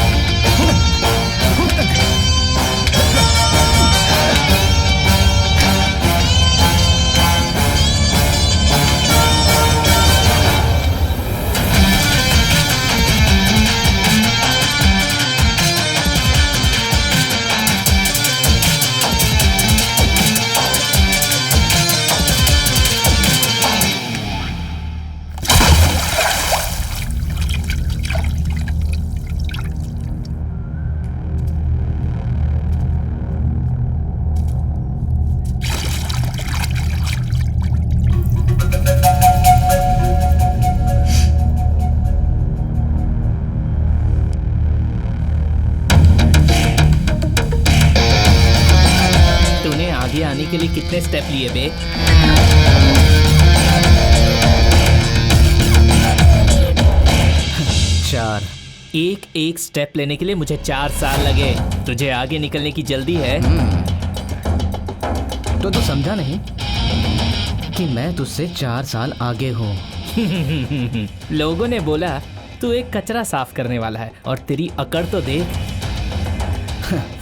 आगे आने के लिए कितने स्टेप लिए बे? चार। एक एक स्टेप लेने के लिए मुझे 4 साल लगे। तुझे आगे निकलने की जल्दी है? तो तू समझा नहीं कि मैं तुझसे 4 साल आगे हूँ। लोगों ने बोला तू एक कचरा साफ करने वाला है, और तेरी अकड़ तो देख।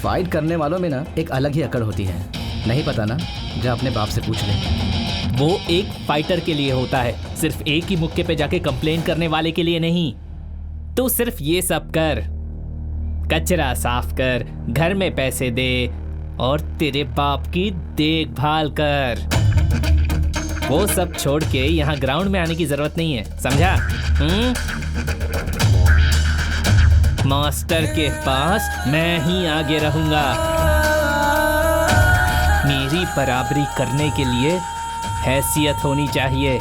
फाइट करने वालों में ना एक अलग ही अकड़ होती है। नहीं पता ना? जा अपने बाप से पूछ ले। वो एक फाइटर के लिए होता है, सिर्फ एक ही मुक्के पे जाके कंप्लेन करने वाले के लिए नहीं। तू सिर्फ ये सब कर, कचरा साफ कर, घर में पैसे दे और तेरे बाप की देखभाल कर। वो सब छोड़ के यहाँ ग्राउंड में आने की जरूरत नहीं है, समझा? मास्टर के पास मैं ही आगे रहूंगा। मेरी बराबरी करने के लिए हैसियत होनी चाहिए।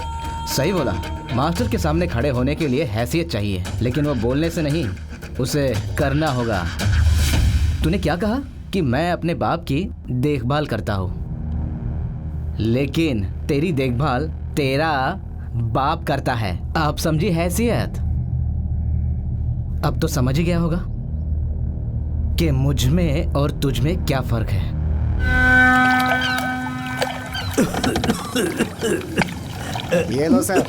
सही बोला। मास्टर के सामने खड़े होने के लिए हैसियत चाहिए, लेकिन वो बोलने से नहीं, उसे करना होगा। तूने क्या कहा? कि मैं अपने बाप की देखभाल करता हूँ, लेकिन तेरी देखभाल तेरा बाप करता है। आप समझी हैसियत? अब तो समझ ही गया होगा कि मुझ में और तुझ में क्या फर्क है। ये लो सर।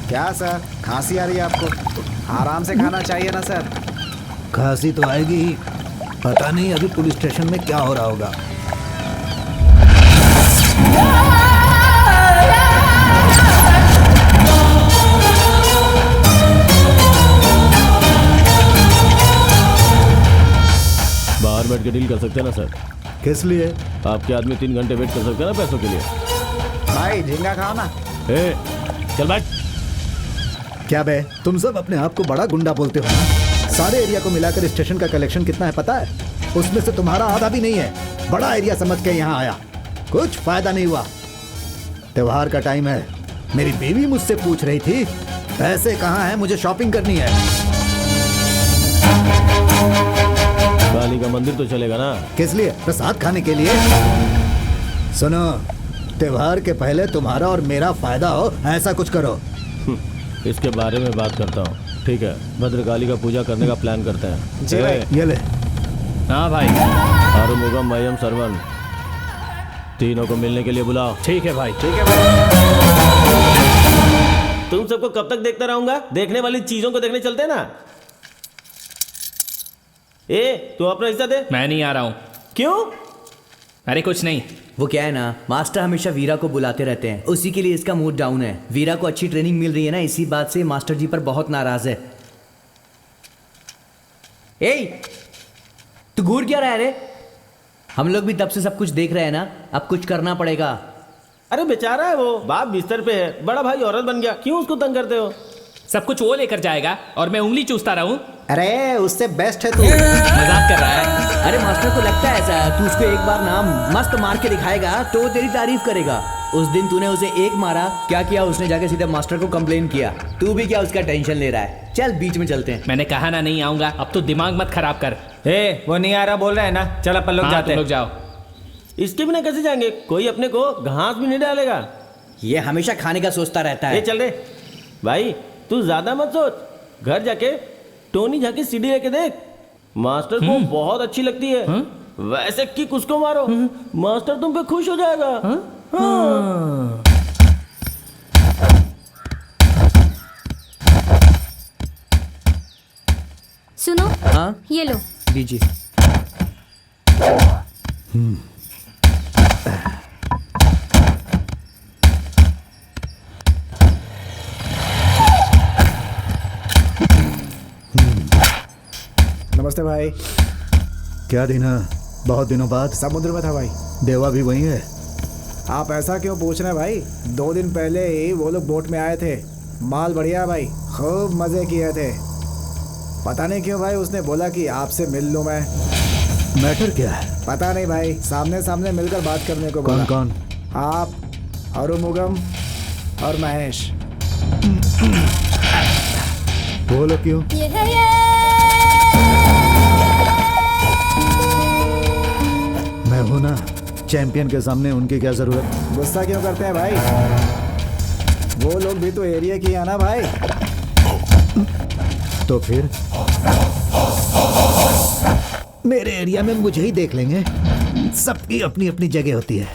क्या सर, खांसी आ रही है आपको? आराम से खाना चाहिए ना सर। खांसी तो आएगी ही। पता नहीं अभी पुलिस स्टेशन में क्या हो रहा होगा। बाहर बैठ के डील कर सकते हैं ना सर? किस लिए? आपके आदमी 3 घंटे वेट कर सकते हैं ना पैसों के लिए। भाई झींगा खाओ ना। ए, चल बैठ। क्या बे, तुम सब अपने आप को बड़ा गुंडा बोलते हो ना? सारे एरिया को मिलाकर स्टेशन का कलेक्शन कितना है पता है? उसमें से तुम्हारा आधा भी नहीं है। बड़ा एरिया समझ के यहाँ आया, कुछ फायदा नहीं हुआ। त्योहार का टाइम है, मेरी बीवी मुझसे पूछ रही थी पैसे कहाँ हैं, मुझे शॉपिंग करनी है। काली का मंदिर तो चलेगा ना? किस लिए? प्रसाद खाने के लिए। सुनो, त्योहार के पहले तुम्हारा और मेरा फायदा हो, ऐसा कुछ करो। इसके बारे में बात करता हूँ, ठीक है? भद्रकाली का पूजा करने का प्लान करते हैं। जी भाई। ये ले। हाँ भाई। आरुमुगम मयम सर्वन, तीनों को मिलने के लिए बुलाओ। ठीक है भाई। ठीक है भाई। तुम सबको कब तक देखता रहूंगा? देखने वाली चीजों को देखने चलते ना। ए, तू अपना हिस्सा दे। मैं नहीं आ रहा हूँ। क्यों? अरे कुछ नहीं। वो क्या है ना, मास्टर हमेशा वीरा को बुलाते रहते हैं, उसी के लिए इसका मूड डाउन है। वीरा को अच्छी ट्रेनिंग मिल रही है ना, इसी बात से मास्टर जी पर बहुत नाराज है। ए, तू घूर क्या रहा है रे? हम लोग भी तब से सब कुछ देख रहे हैं ना, अब कुछ करना पड़ेगा। अरे बेचारा है वो, बाप बिस्तर पे है, बड़ा भाई औरत बन गया, क्यों उसको तंग करते हो? सब कुछ वो लेकर जाएगा और मैं उंगली चूसता रहूं? अरे उससे बेस्ट है तू। मजाक कर रहा है? अरे मास्टर को लगता है ऐसा, तू उसको एक बार नाम मस्त मार के दिखाएगा तो वो तेरी तारीफ करेगा। उस दिन तूने उसे एक मारा, क्या किया उसने? जाके सीधे मास्टर को कंप्लेन किया। तू भी क्या उसका टेंशन ले रहा है? चल बीच में चलते हैं। मैंने कहा ना नहीं आऊंगा, अब तो दिमाग मत खराब कर। ए, वो नहीं आ रहा बोल रहा है ना, चल अपन लोग जाते हैं। लोग जाओ। इसके बिना कैसे जाएंगे? कोई अपने को घास भी नहीं डालेगा। ये हमेशा खाने का सोचता रहता है। चल रे भाई, तू ज्यादा मत सोच, घर जाके टोनी झा की सीडी लेके देख, मास्टर को बहुत अच्छी लगती है। वैसे किक उसको मारो, मास्टर तुम पे खुश हो जाएगा। हाँ। सुनो, हाँ ये लो। दीजिए। नमस्ते भाई। क्या दीना, बहुत दिनों बाद। समुद्र में था भाई। देवा भी वही है? आप ऐसा क्यों पूछ रहे हैं भाई? 2 दिन पहले ही वो लोग बोट में आए थे। माल बढ़िया भाई, खूब मजे किए थे। पता नहीं क्यों भाई उसने बोला कि आपसे मिल लूं मैं। मैटर क्या है? पता नहीं भाई, सामने सामने मिलकर बात करने को बोला। कौन? आप, अरुमुगम और महेश। बोलो क्यों? मैं हूं ना, चैंपियन के सामने उनकी क्या जरूरत? गुस्सा क्यों करते हैं भाई? वो लोग भी तो एरिया की है ना भाई। तो फिर मेरे एरिया में मुझे ही देख लेंगे। सबकी अपनी अपनी जगह होती है।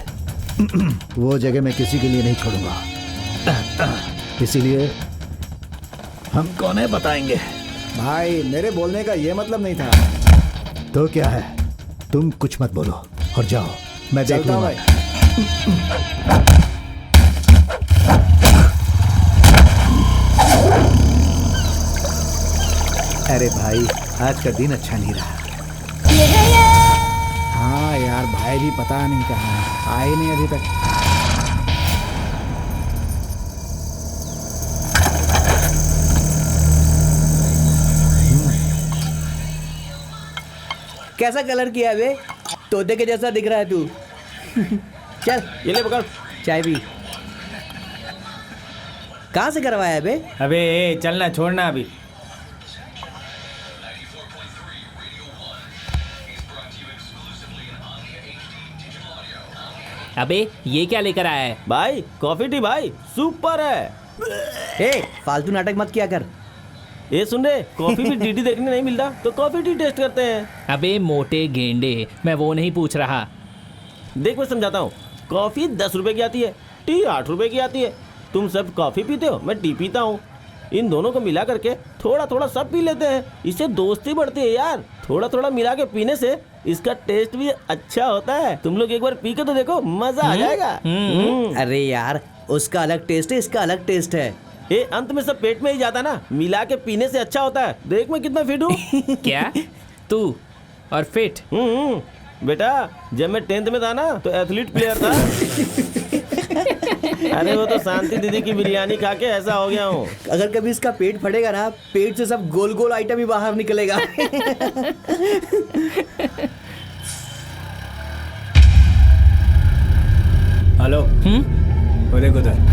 वो जगह मैं किसी के लिए नहीं छोड़ूंगा। इसीलिए हम कौन है बताएंगे। भाई मेरे बोलने का ये मतलब नहीं था। तो क्या है? तुम कुछ मत बोलो और जाओ, मैं देख चलता हूं लूंगा। भाई। अरे भाई, आज का दिन अच्छा नहीं रहा। हाँ यार, भाई भी पता नहीं कहाँ है, आए नहीं अभी तक। कैसा कलर किया है बे? तोते के जैसा दिख रहा है तू। चल ये ले पकड़। चाय भी। कहाँ से करवाया है बे? अबे चलना, छोड़ना अभी। अबे ये क्या लेकर आया है? भाई कॉफी टी भाई, सुपर है। ए, फालतू नाटक मत किया कर। ये सुन रहे, कॉफी भी डीडी देखने नहीं मिलता तो कॉफी टी टेस्ट करते हैं। अबे मोटे गेंडे, मैं वो नहीं पूछ रहा। देख मैं समझाता हूँ, कॉफी 10 रुपए की आती है, टी 8 रुपए की आती है। तुम सब कॉफी पीते हो, मैं टी पीता हूँ। इन दोनों को मिला करके थोड़ा थोड़ा सब पी लेते हैं, इससे दोस्ती बढ़ती है यार। थोड़ा थोड़ा मिला के पीने से इसका टेस्ट भी अच्छा होता है। तुम लोग एक बार पी के तो देखो, मजा आ जाएगा। अरे यार, उसका अलग टेस्ट है, इसका अलग टेस्ट है। ये अंत में सब पेट में ही जाता ना, मिला के पीने से अच्छा होता है। देख मैं कितना फिट हूँ। क्या तू और फिट? बेटा जब मैं 10th में था ना तो एथलीट प्लेयर था। अरे वो तो शांति दीदी की बिरयानी खा के ऐसा हो गया हूँ। अगर कभी इसका पेट फटेगा ना, पेट से सब गोल गोल आइटम ही बाहर निकलेगा। हेलो। बोले उधर।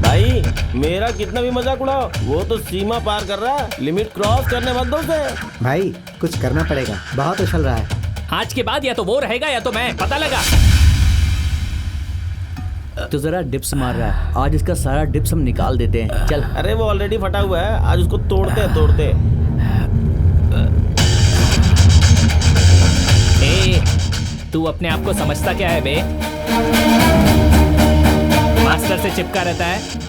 भाई मेरा कितना भी मजाक उड़ाओ, वो तो सीमा पार कर रहा है। लिमिट क्रॉस करने मत दो उसे। भाई कुछ करना पड़ेगा, बहुत उछल रहा है। आज के बाद या तो वो रहेगा या तो मैं, पता लगा? तो जरा डिप्स मार रहा है, आज इसका सारा डिप्स हम निकाल देते हैं। चल। अरे वो ऑलरेडी फटा हुआ है, आज उसको तोड़ते। ए, तू अपने आप को समझता क्या है बे? मास्टर से चिपका रहता है।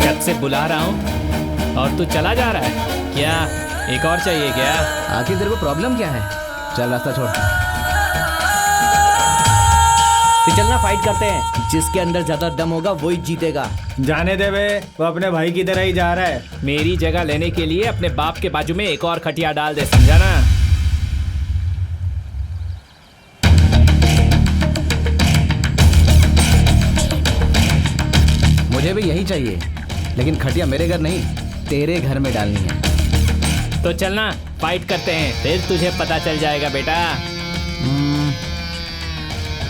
जब से बुला रहा हूँ और तू चला जा रहा है। क्या एक और चाहिए क्या? आखिर तेरे को प्रॉब्लम क्या है? चल रास्ता छोड़। तो चलना, फाइट करते हैं। जिसके अंदर ज्यादा दम होगा वही जीतेगा। जाने दे बे, वो अपने भाई की तरह ही जा रहा है। मेरी जगह लेने के लिए अपने बाप के बाजू में एक और खटिया डाल दे, समझा ना? मुझे भी यही चाहिए, लेकिन खटिया मेरे घर नहीं, तेरे घर में डालनी है। तो चलना, फाइट करते हैं, फिर तुझे पता चल जाएगा बेटा।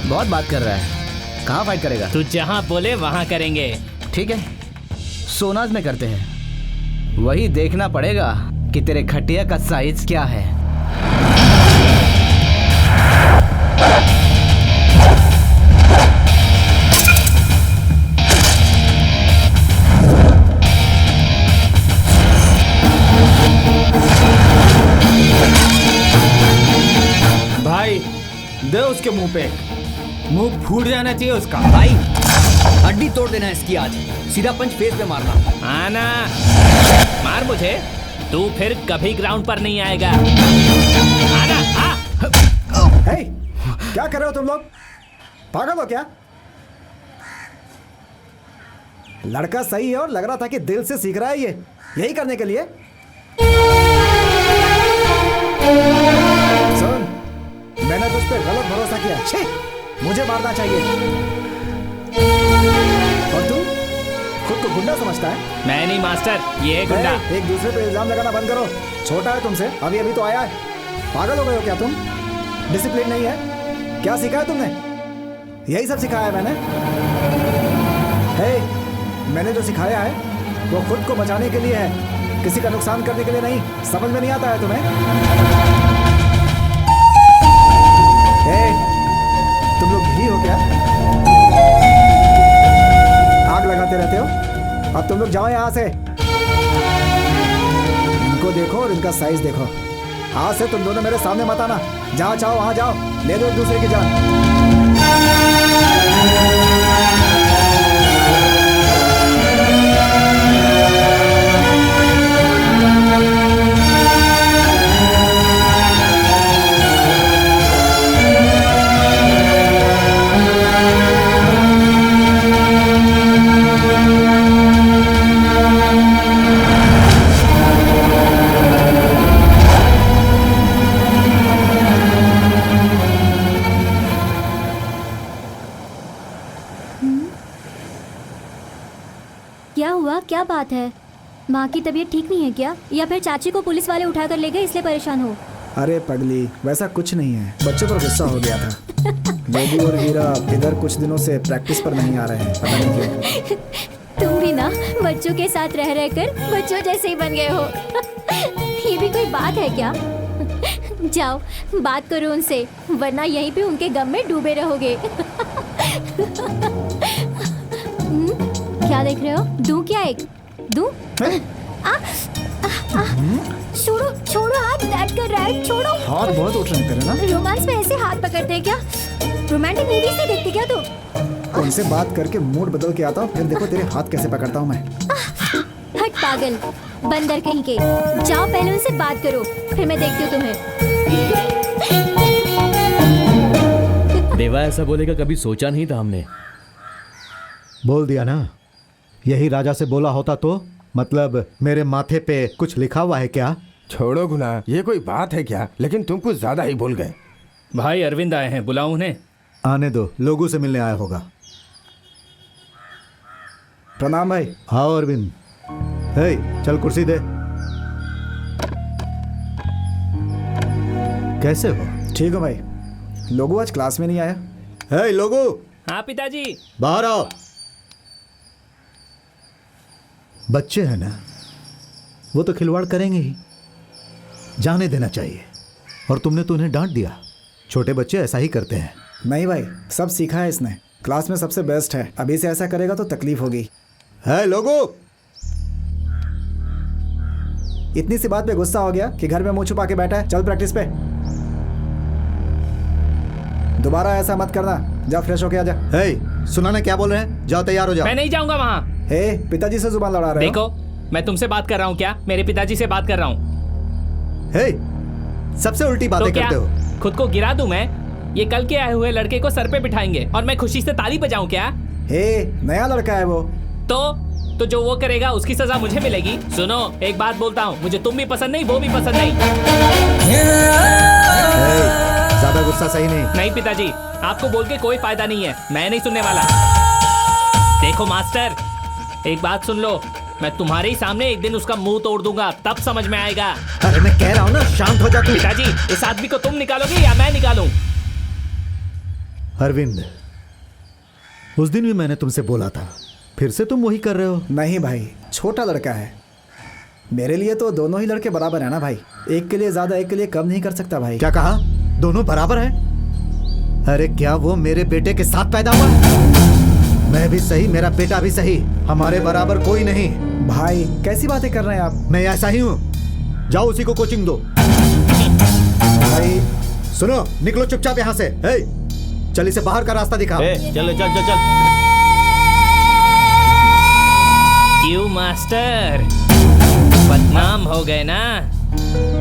बहुत बात कर रहा है। कहाँ फाइट करेगा? तू जहाँ बोले वहाँ करेंगे। ठीक है, सोनाज में करते हैं। वही देखना पड़ेगा कि तेरे खटिया का साइज क्या है। भाई दे उसके मुंह पे, मुंह फूट जाना चाहिए उसका। भाई हड्डी तोड़ देना इसकी आज, सीधा पंच फेस पे मारना। आना मार मुझे, तू फिर कभी ग्राउंड पर नहीं आएगा। आना आ। हे, क्या कर रहे हो तुम लोग? पागल हो क्या? लड़का सही है और लग रहा था कि दिल से सीख रहा है ये, यही करने के लिए। सुन, मैंने तुझ पे गलत भरोसा किया। छे, मुझे मारना चाहिए। और तू खुद को गुंडा समझता है? मैं नहीं मास्टर, ये है गुंडा। एक दूसरे पे इल्जाम लगाना बंद करो। छोटा है तुमसे, अभी अभी तो आया है। पागल हो गए हो क्या तुम? डिसिप्लिन नहीं है? क्या सिखाया तुमने? यही सब सिखाया है मैंने। हे, मैंने जो सिखाया है वो खुद को बचाने के लिए है, किसी का नुकसान करने के लिए नहीं। समझ में नहीं आता है तुम्हें? हे, तुम लोग घी हो क्या? आग लगाते रहते हो। अब तुम लोग जाओ यहाँ से। इनको देखो और इनका साइज देखो। आज से तुम दोनों मेरे सामने मत आना। जहाँ चाहो वहाँ जाओ, ले दो एक दूसरे की जान। क्या हुआ? क्या बात है? माँ की तबीयत ठीक नहीं है क्या, या फिर चाची को पुलिस वाले उठा कर ले गए इसलिए परेशान हो? अरे पगली, वैसा कुछ नहीं है। बच्चों पर गुस्सा हो गया था। बेबी और हीरा इधर कुछ दिनों से प्रैक्टिस पर नहीं आ रहे हैं, पता नहीं क्यों। तुम भी ना बच्चों के साथ रह रहकर बच्चों जैसे ही बन गए हो। ये भी कोई बात है क्या? जाओ बात करो उनसे, वरना यहीं पे उनके गम में डूबे रहोगे। क्या देख रहे हो? दूं क्या? एक दूं? छोड़ो छोड़ो, हाथ दर्द कर रहा है, छोड़ो। हाथ बहुत उठ रहे हैं तेरे ना। रोमांस में ऐसे हाथ पकड़ते हैं क्या? रोमांटिक मूवीज नहीं देखते क्या तुम? उनसे बात करके मूड बदल के आता हूँ, फिर देखो तेरे हाथ कैसे पकड़ता हूँ मैं। हट पागल, बंदर कहीं के। जाओ पहले उनसे बात करो, फिर मैं देखती हूँ तुम्हें। देवा ऐसा बोलेगा कभी सोचा नहीं था हमने। बोल दिया ना। यही राजा से बोला होता तो? मतलब मेरे माथे पे कुछ लिखा हुआ है क्या? छोड़ो गुना, ये कोई बात है क्या? लेकिन तुम कुछ ज्यादा ही भूल गए। भाई अरविंद आए हैं, बुलाओ उन्हें। आने दो, लोगों से मिलने आया होगा। प्रणाम भाई। हाँ अरविंद। हे, चल कुर्सी दे। कैसे हो? ठीक हो भाई। लोगो आज क्लास में नहीं आया। हे लोगो। हाँ पिताजी। बाहर आओ। बच्चे हैं ना, वो तो खिलवाड़ करेंगे ही, जाने देना चाहिए। और तुमने तो उन्हें डांट दिया। छोटे बच्चे ऐसा ही करते हैं। नहीं भाई, सब सीखा है इसने, क्लास में सबसे बेस्ट है। अभी से ऐसा करेगा तो तकलीफ होगी। है लोगो। इतनी सी बात पे गुस्सा हो गया कि घर में मुंह छुपा के बैठा है। चल प्रैक्टिस पे। दोबारा ऐसा मत करना। जा फ्रेश होके आ जा। हे, सुना ना क्या बोल रहे हैं? जाओ तैयार हो जाओ। मैं नहीं जाऊंगा वहाँ। हे, पिताजी से जुबान लड़ा रहे हो? देखो, मैं तुमसे बात कर रहा हूँ क्या? मेरे पिताजी से बात कर रहा हूँ। हे, सबसे उल्टी बातें करते हो। खुद को गिरा दूं मैं? ये कल के आए हुए लड़के को सर पे बिठाएंगे और मैं खुशी से ताली बजाऊं क्या? हे, नया लड़का है वो। तो जो वो करेगा उसकी सजा मुझे मिलेगी। सुनो, एक बात बोलता हूँ, मुझे तुम भी पसंद नहीं, वो भी पसंद नहीं। ज्यादा गुस्सा सही नहीं। नहीं पिताजी, आपको बोल के कोई फायदा नहीं है, मैं नहीं सुनने वाला। देखो मास्टर, एक बात सुन लो, मैं तुम्हारे ही सामने एक दिन उसका मुंह तोड़ दूंगा, तब समझ में आएगा। अरे मैं कह रहा हूँ ना, शांत हो जा तू। पिताजी, इस आदमी को तुम निकालोगे या मैं निकालूं? अरविंद, उस दिन भी मैंने तुमसे बोला था, फिर से तुम वही कर रहे हो। नहीं भाई, छोटा लड़का है। मेरे लिए तो दोनों ही लड़के बराबर है ना भाई। एक के लिए ज्यादा, एक के लिए कम नहीं कर सकता भाई। क्या कहा? दोनों बराबर हैं? अरे क्या वो मेरे बेटे के साथ पैदा हुआ? मैं भी सही, मेरा बेटा भी सही, हमारे बराबर कोई नहीं। भाई कैसी बातें कर रहे हैं आप? मैं ऐसा ही हूँ। जाओ उसी को कोचिंग दो। भाई सुनो, निकलो चुपचाप यहाँ से। हे, चल इसे बाहर का रास्ता दिखा। चल चल चल चल। क्यों मास्टर, बदनाम हो गए ना?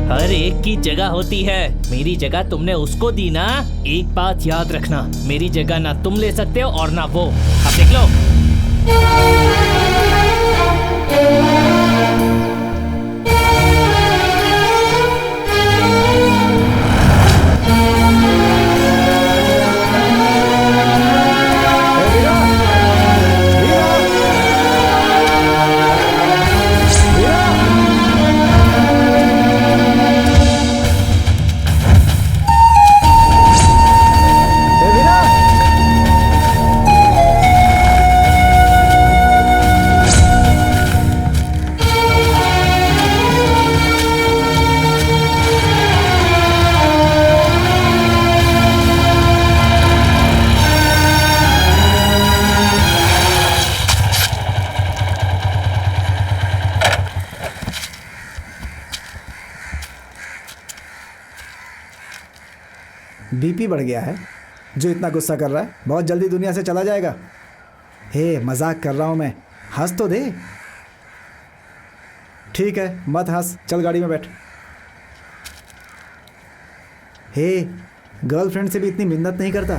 हर एक की जगह होती है, मेरी जगह तुमने उसको दी ना। एक बात याद रखना, मेरी जगह ना तुम ले सकते हो और ना वो। अब देख लो। बीपी बढ़ गया है जो इतना गुस्सा कर रहा है, बहुत जल्दी दुनिया से चला जाएगा। हे मजाक कर रहा हूँ मैं, हंस तो दे। ठीक है मत हंस, चल गाड़ी में बैठ। हे गर्लफ्रेंड से भी इतनी मिन्नत नहीं करता,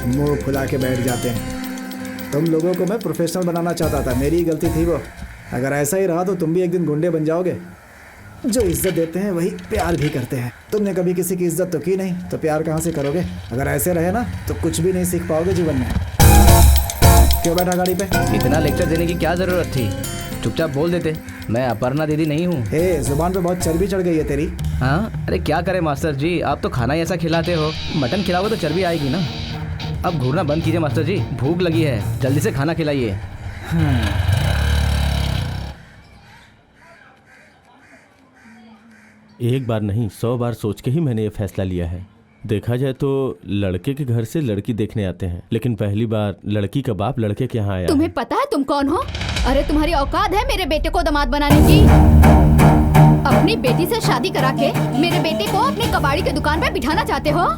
मुंह फुला के बैठ जाते हैं। तुम लोगों को मैं प्रोफेशनल बनाना चाहता था, मेरी गलती थी वो। अगर ऐसा ही रहा तो तुम भी एक दिन गुंडे बन जाओगे। जो इज्जत देते हैं वही प्यार भी करते हैं। तुमने कभी किसी की इज्जत तो की नहीं, तो प्यार कहाँ से करोगे? अगर ऐसे रहे ना तो कुछ भी नहीं सीख पाओगे जीवन में। क्यों बैठा गाड़ी पे? इतना लेक्चर देने की क्या जरूरत थी? चुपचाप बोल देते, मैं अपर्णा दीदी नहीं हूँ। हे जुबान पे बहुत चर्बी चढ़ गई है तेरी। हाँ अरे क्या करे मास्टर जी, आप तो खाना ऐसा खिलाते हो, मटन खिलाओगे तो चर्बी आएगी ना। अब घूरना बंद कीजिए मास्टर जी, भूख लगी है, जल्दी से खाना खिलाइए। एक बार नहीं 100 बार सोच के ही मैंने ये फैसला लिया है। देखा जाए तो लड़के के घर से लड़की देखने आते हैं, लेकिन पहली बार लड़की का बाप लड़के के यहाँ आया। तुम्हें पता है तुम कौन हो? अरे तुम्हारी औकात है मेरे बेटे को दामाद बनाने की? अपनी बेटी से शादी करा के मेरे बेटे को अपनी कबाड़ी की दुकान पे बिठाना चाहते हो?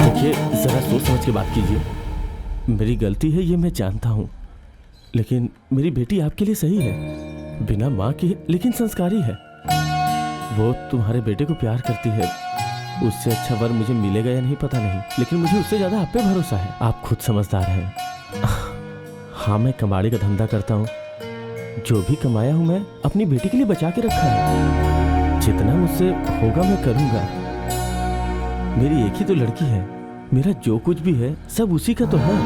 देखिए जरा सोच समझ के बात कीजिए। मेरी गलती है ये मैं जानता हूँ, लेकिन मेरी बेटी आपके लिए सही है, बिना माँ की लेकिन संस्कारी है। वो तुम्हारे बेटे को प्यार करती है, उससे अच्छा वर मुझे मिलेगा या नहीं पता नहीं, लेकिन मुझे उससे ज्यादा आप पे भरोसा है। आप खुद समझदार हैं। हाँ मैं कबाड़ी का धंधा करता हूँ, जो भी कमाया हूँ मैं अपनी बेटी के लिए बचा के रखा है। जितना मुझसे होगा मैं करूँगा। मेरी एक ही तो लड़की है, मेरा जो कुछ भी है सब उसी का तो है।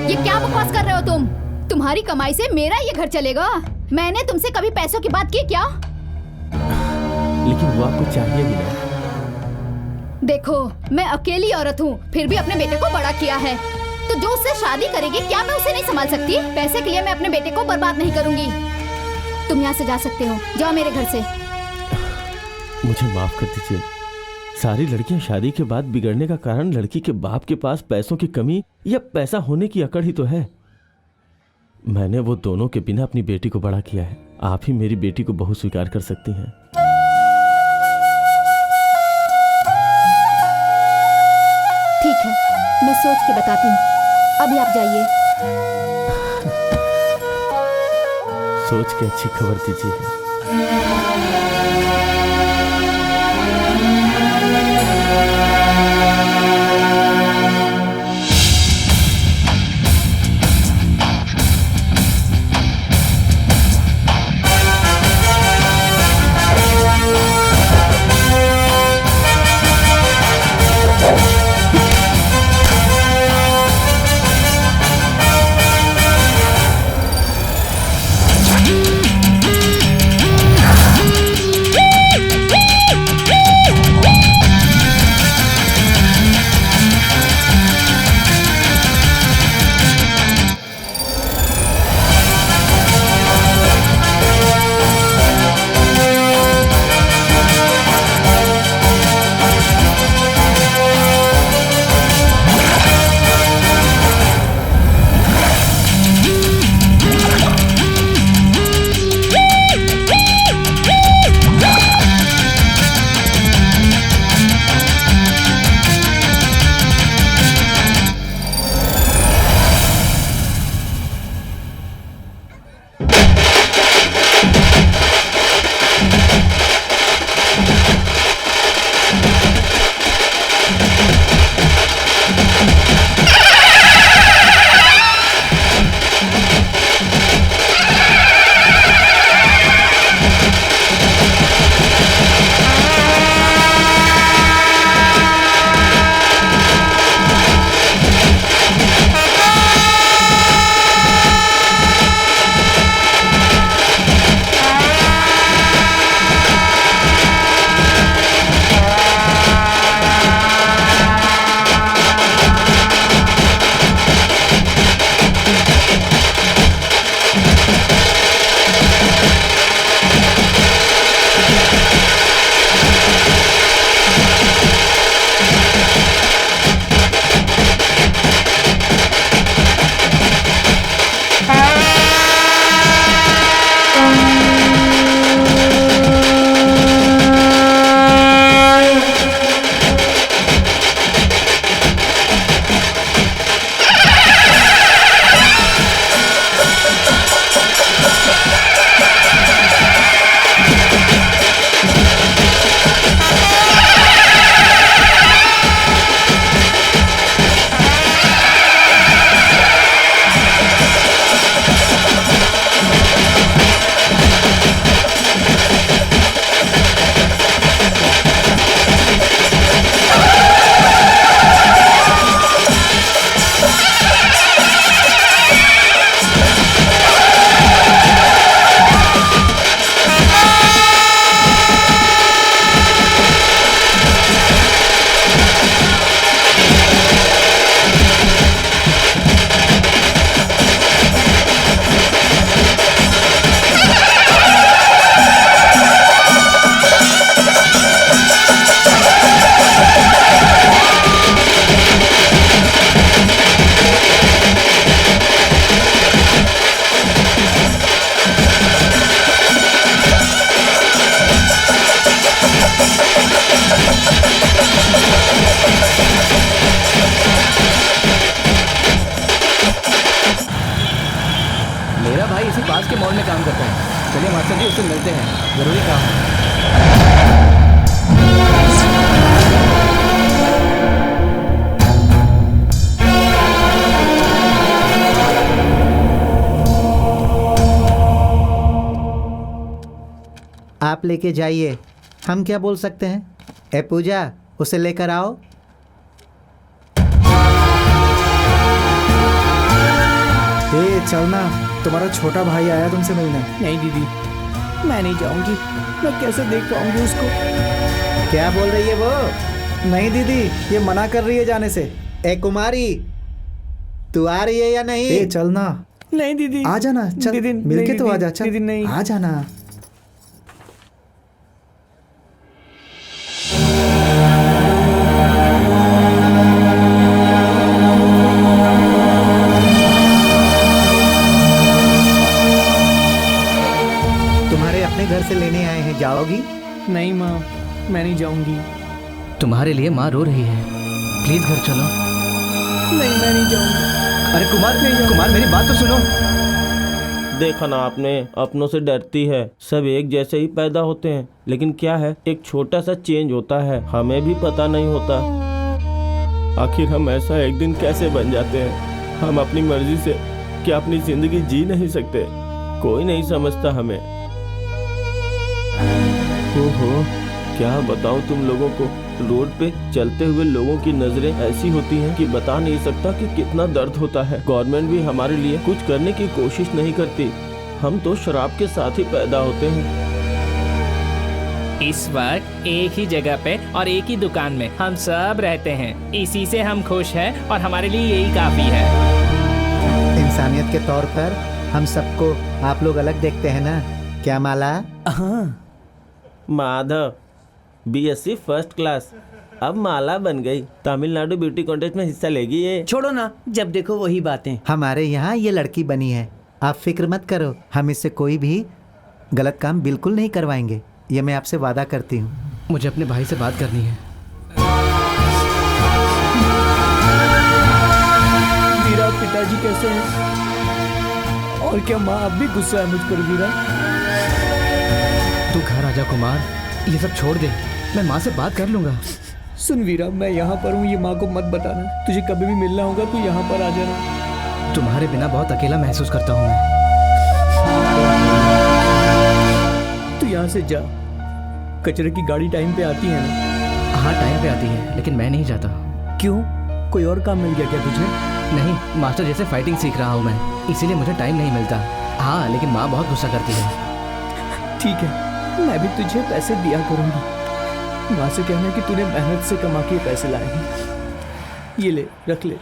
ये क्या बकवास कर रहे हो तुम? तुम्हारी कमाई से मेरा ये घर चलेगा? मैंने तुमसे कभी पैसों की बात की क्या? लेकिन वो आपको चाहिए भी ना। देखो मैं अकेली औरत हूँ, फिर भी अपने बेटे को बड़ा किया है, तो जो उससे शादी करेगी क्या मैं उसे नहीं संभाल सकती? पैसे के लिए मैं अपने बेटे को बर्बाद नहीं करूंगी। तुम यहाँ से जा सकते हो, जाओ मेरे घर से। मुझे माफ कर दीजिए। सारी लड़कियां शादी के बाद बिगड़ने का कारण लड़की के बाप के पास पैसों की कमी या पैसा होने की अकड़ ही तो है। मैंने वो दोनों के बिना अपनी बेटी को बड़ा किया है। आप ही मेरी बेटी को बहू स्वीकार कर सकती हैं। ठीक है, मैं सोच के बताती हूँ। अभी आप जाइए। सोच के अच्छी खबर दीजिए। जरूरी काम है। आप लेके जाइए, हम क्या बोल सकते हैं। ए पूजा, उसे लेकर आओ। ए चलना, तुम्हारा छोटा भाई आया तुमसे मिलने। नहीं दीदी, मैं नहीं जाऊंगी। मैं कैसे देख पाऊंगी उसको। क्या बोल रही है वो? नहीं दीदी, ये मना कर रही है जाने से। ए कुमारी, तू आ रही है या नहीं? ए चलना। नहीं दीदी, आ जाना, चल दीदी, मिलके नहीं तो दीदी, आ जा, चल दीदी नहीं। आ जाना। तुम्हारे अपने घर से लेने आए हैं, जाओगी? नहीं माँ, मैं नहीं जाऊंगी। तुम्हारे लिए माँ रो रही है, प्लीज घर चलो। नहीं, मैं नहीं जाऊंगी। अरे कुमार मेरी बात तो सुनो। देखा ना आपने, अपनों से डरती है। सब एक जैसे ही पैदा होते हैं, लेकिन क्या है, एक छोटा सा चेंज होता है, हमें भी पता नहीं होता। आखिर हम ऐसा एक दिन कैसे बन जाते हैं? हम अपनी मर्जी से क्या अपनी जिंदगी जी नहीं सकते? कोई नहीं समझता हमें। ओहो, क्या बताऊं तुम लोगों को, रोड पे चलते हुए लोगों की नजरें ऐसी होती हैं कि बता नहीं सकता कि कितना दर्द होता है। गवर्नमेंट भी हमारे लिए कुछ करने की कोशिश नहीं करती। हम तो शराब के साथ ही पैदा होते हैं। इस वक्त एक ही जगह पे और एक ही दुकान में हम सब रहते हैं। इसी से हम खुश हैं और हमारे लिए यही काफी है। इंसानियत के तौर पर हम सबको आप लोग अलग देखते हैं ना, क्या माला? हाँ माधव, BSc फर्स्ट क्लास, अब माला बन गई। तमिलनाडु ब्यूटी कॉन्टेस्ट में हिस्सा लेगी ये। छोड़ो ना, जब देखो वही बातें। हमारे यहाँ ये लड़की बनी है, आप फिक्र मत करो। हम इससे कोई भी गलत काम बिल्कुल नहीं करवाएंगे, ये मैं आपसे वादा करती हूँ। मुझे अपने भाई से बात करनी है। वीरा, पिताजी कैसे हैं? और क्या माँ अब भी गुस्सा है मुझ पर? वीरा, तू घर आजा कुमार, ये सब छोड़ दे, मैं माँ से बात कर लूंगा। सुन वीरा, मैं यहाँ पर हूँ, ये माँ को मत बताना। तुझे कभी भी मिलना होगा तू यहाँ पर आ जाना। तुम्हारे बिना बहुत अकेला महसूस करता हूँ मैं। तू यहाँ से जा। कचरे की गाड़ी टाइम पे आती है ना? हाँ टाइम पे आती है, लेकिन मैं नहीं जाता। क्यों, कोई और काम मिल गया क्या तुझे? नहीं, मास्टर जैसे फाइटिंग सीख रहा हूँ मैं, इसीलिए मुझे टाइम नहीं मिलता। हाँ, लेकिन माँ बहुत गुस्सा करती है। ठीक है, मैं भी तुझे पैसे दिया करूंगी। माँ से कहना कि तूने मेहनत से कमा के पैसे लाए हैं। ये ले, रख ले।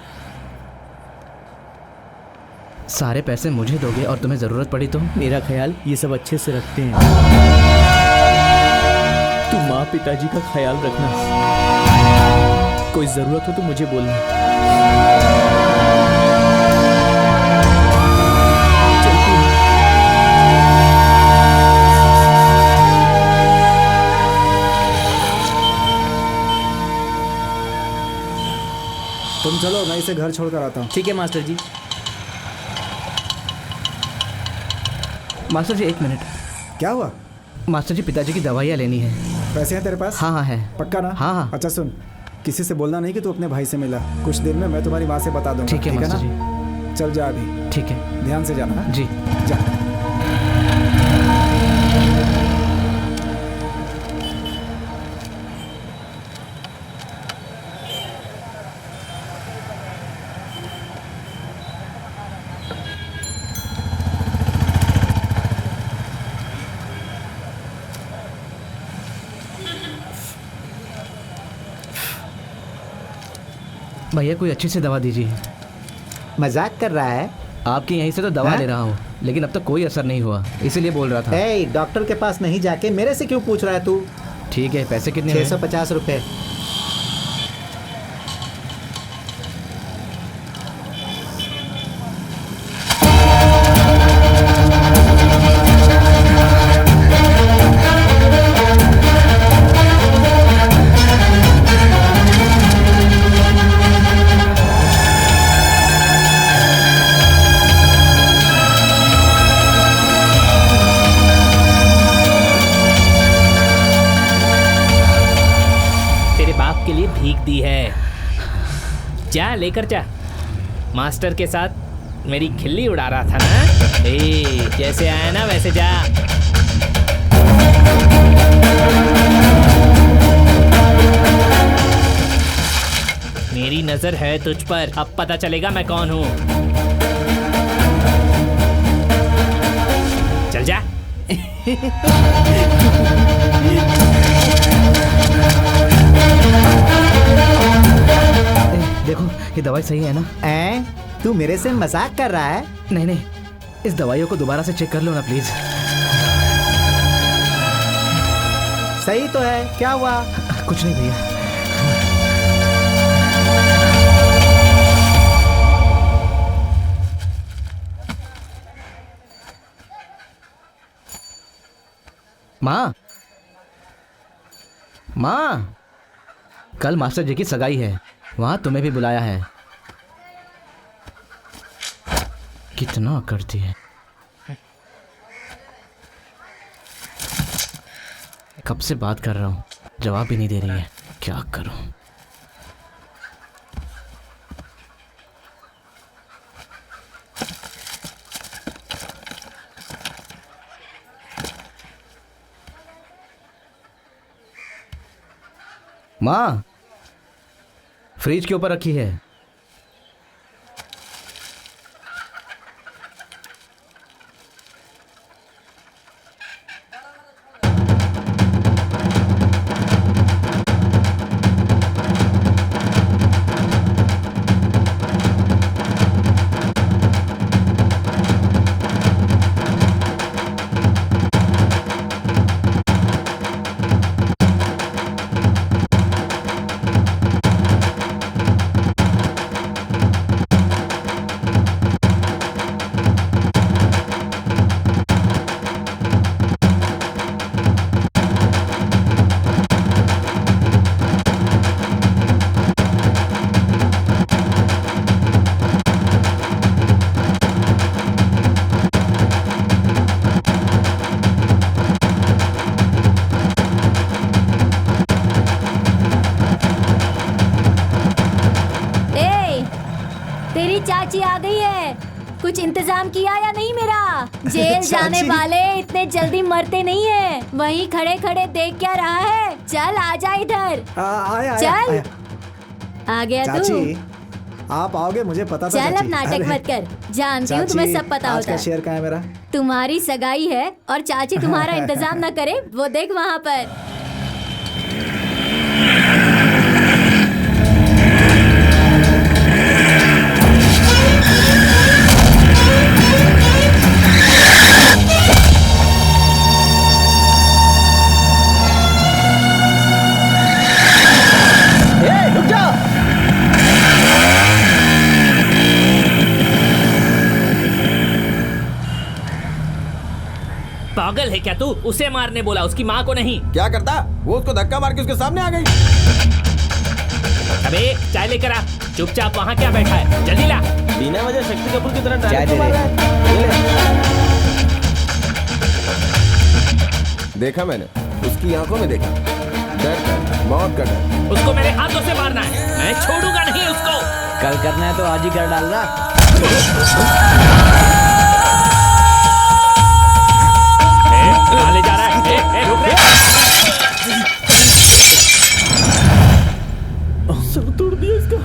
सारे पैसे मुझे दोगे और तुम्हें जरूरत पड़ी तो? मेरा ख्याल ये सब अच्छे से रखते हैं। तू माँ पिताजी का ख्याल रखना। कोई जरूरत हो तो मुझे बोलना। तुम चलो, मैं इसे घर छोड़कर आता हूँ। ठीक है मास्टर जी। मास्टर जी एक मिनट। क्या हुआ? मास्टर जी, पिताजी की दवाइयाँ लेनी है। पैसे हैं तेरे पास? हाँ हाँ है। पक्का ना? हाँ हाँ। अच्छा सुन, किसी से बोलना नहीं कि तू अपने भाई से मिला। कुछ देर में मैं तुम्हारी माँ से बता दूंगा। ठीक है मास्टर जी। चल जा अभी। ठीक है, ध्यान से जाना। हाँ? जी जा। भैया कोई अच्छी सी दवा दीजिए। मजाक कर रहा है? आपके यहीं से तो दवा हाँ? ले रहा हूँ, लेकिन अब तक कोई असर नहीं हुआ, इसीलिए बोल रहा था। ए, डॉक्टर के पास नहीं जाके मेरे से क्यों पूछ रहा है तू? ठीक है, पैसे कितने हैं? 650 रुपये। होती है। जा लेकर जा। मास्टर के साथ मेरी खिल्ली उड़ा रहा था ना। जैसे आया ना वैसे जा। मेरी नजर है तुझ पर, अब पता चलेगा मैं कौन हूं। चल जा। देखो ये दवाई सही है ना? तू मेरे से मजाक कर रहा है? नहीं नहीं, इस दवाइयों को दोबारा से चेक कर लो ना प्लीज। सही तो है, क्या हुआ? कुछ नहीं भैया। माँ, माँ, कल मास्टर जी की सगाई है, वहां तुम्हें भी बुलाया है। कितना करती है। कब से बात कर रहा हूँ, जवाब भी नहीं दे रही है। क्या करूँ? माँ, फ्रिज के ऊपर रखी है। चाची आ गई है। कुछ इंतजाम किया या नहीं मेरा? जेल जाने वाले इतने जल्दी मरते नहीं है। वहीं खड़े खड़े देख क्या रहा है? चल आजा इधर। चल आ गया तू। चाची आप आओगे मुझे पता था। चल अब नाटक मत कर, जानती हूँ तुम्हें सब पता होता है। शेयर कहाँ है मेरा? तुम्हारी सगाई है और चाची तुम्हारा इंतजाम न करे, वो देख वहाँ पर। पागल है क्या तू? उसे मारने बोला, उसकी माँ को नहीं। क्या करता वो? उसको धक्का मार के उसके सामने आ गई। अबे चाय लेकर आ। चुपचाप वहाँ क्या बैठा है? जल्दी ला। बिना वजह शक्ति कपूर की तरह डायरेक्ट मार रहा है। देखा मैंने, उसकी आंखों में देखा डर था, मौत का डर। उसको मेरे हाथों से मारना है, मैं छोड़ूंगा नहीं उसको। कल करना है तो आज ही कर डालना। कहाँ ले जा रहा है? रुक रे। सर तोड़ दिया इसका।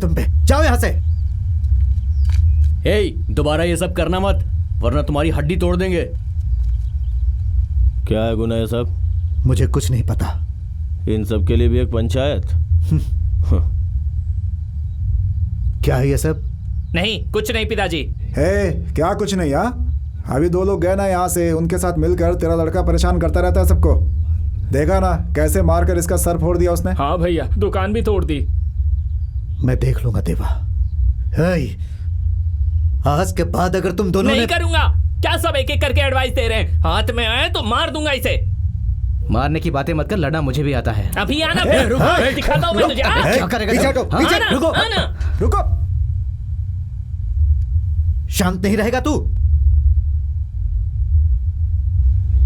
तुम पे जाओ यहां से। दोबारा ये सब करना मत, वरना तुम्हारी हड्डी तोड़ देंगे। क्या है गुना ये सब? मुझे कुछ नहीं पता। इन सब के लिए भी एक पंचायत? क्या है ये सब? नहीं कुछ नहीं पिताजी। क्या कुछ नहीं? अभी 2 लोग गए ना यहाँ से, उनके साथ मिलकर तेरा लड़का परेशान करता रहता है सबको। देखा ना कैसे मारकर इसका सर फोड़ दिया उसने। हाँ भैया, दुकान भी तोड़ दी। मैं देख लूंगा देवा। आज के बाद अगर तुम दोनों नहीं करूंगा। क्या सब एक एक करके एडवाइस दे रहे हैं? हाथ में आए तो मार दूंगा इसे। मारने की बातें मत कर, लड़ना मुझे भी आता है। अभी आना, फिर दिखाता हूं मैं तुझे। क्या करेगा? पीछे हटो, पीछे रुको, रुको। शांत नहीं रहेगा तू?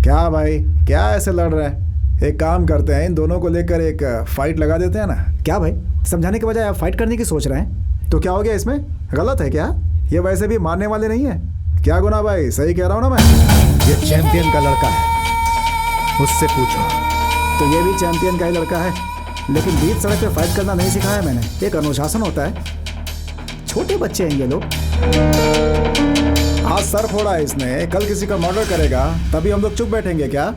क्या भाई, क्या ऐसे लड़ रहे हैं? एक काम करते हैं, इन दोनों को लेकर एक फाइट लगा देते हैं ना। क्या भाई, समझाने के बजाय आप फाइट करने की सोच रहे हैं? तो क्या हो गया इसमें? गलत है क्या? ये वैसे भी मारने वाले नहीं है। क्या गुना भाई, सही कह रहा हूँ ना मैं? ये चैंपियन का लड़का है, उससे पूछो। तो ये भी चैंपियन का ही लड़का है, लेकिन बीच सड़क पे फाइट करना नहीं सिखाया मैंने। एक अनुशासन होता है। छोटे बच्चे हैं ये लोग। आज सर फोड़ा है इसने, कल किसी का मर्डर करेगा, तभी हम लोग चुप बैठेंगे क्या?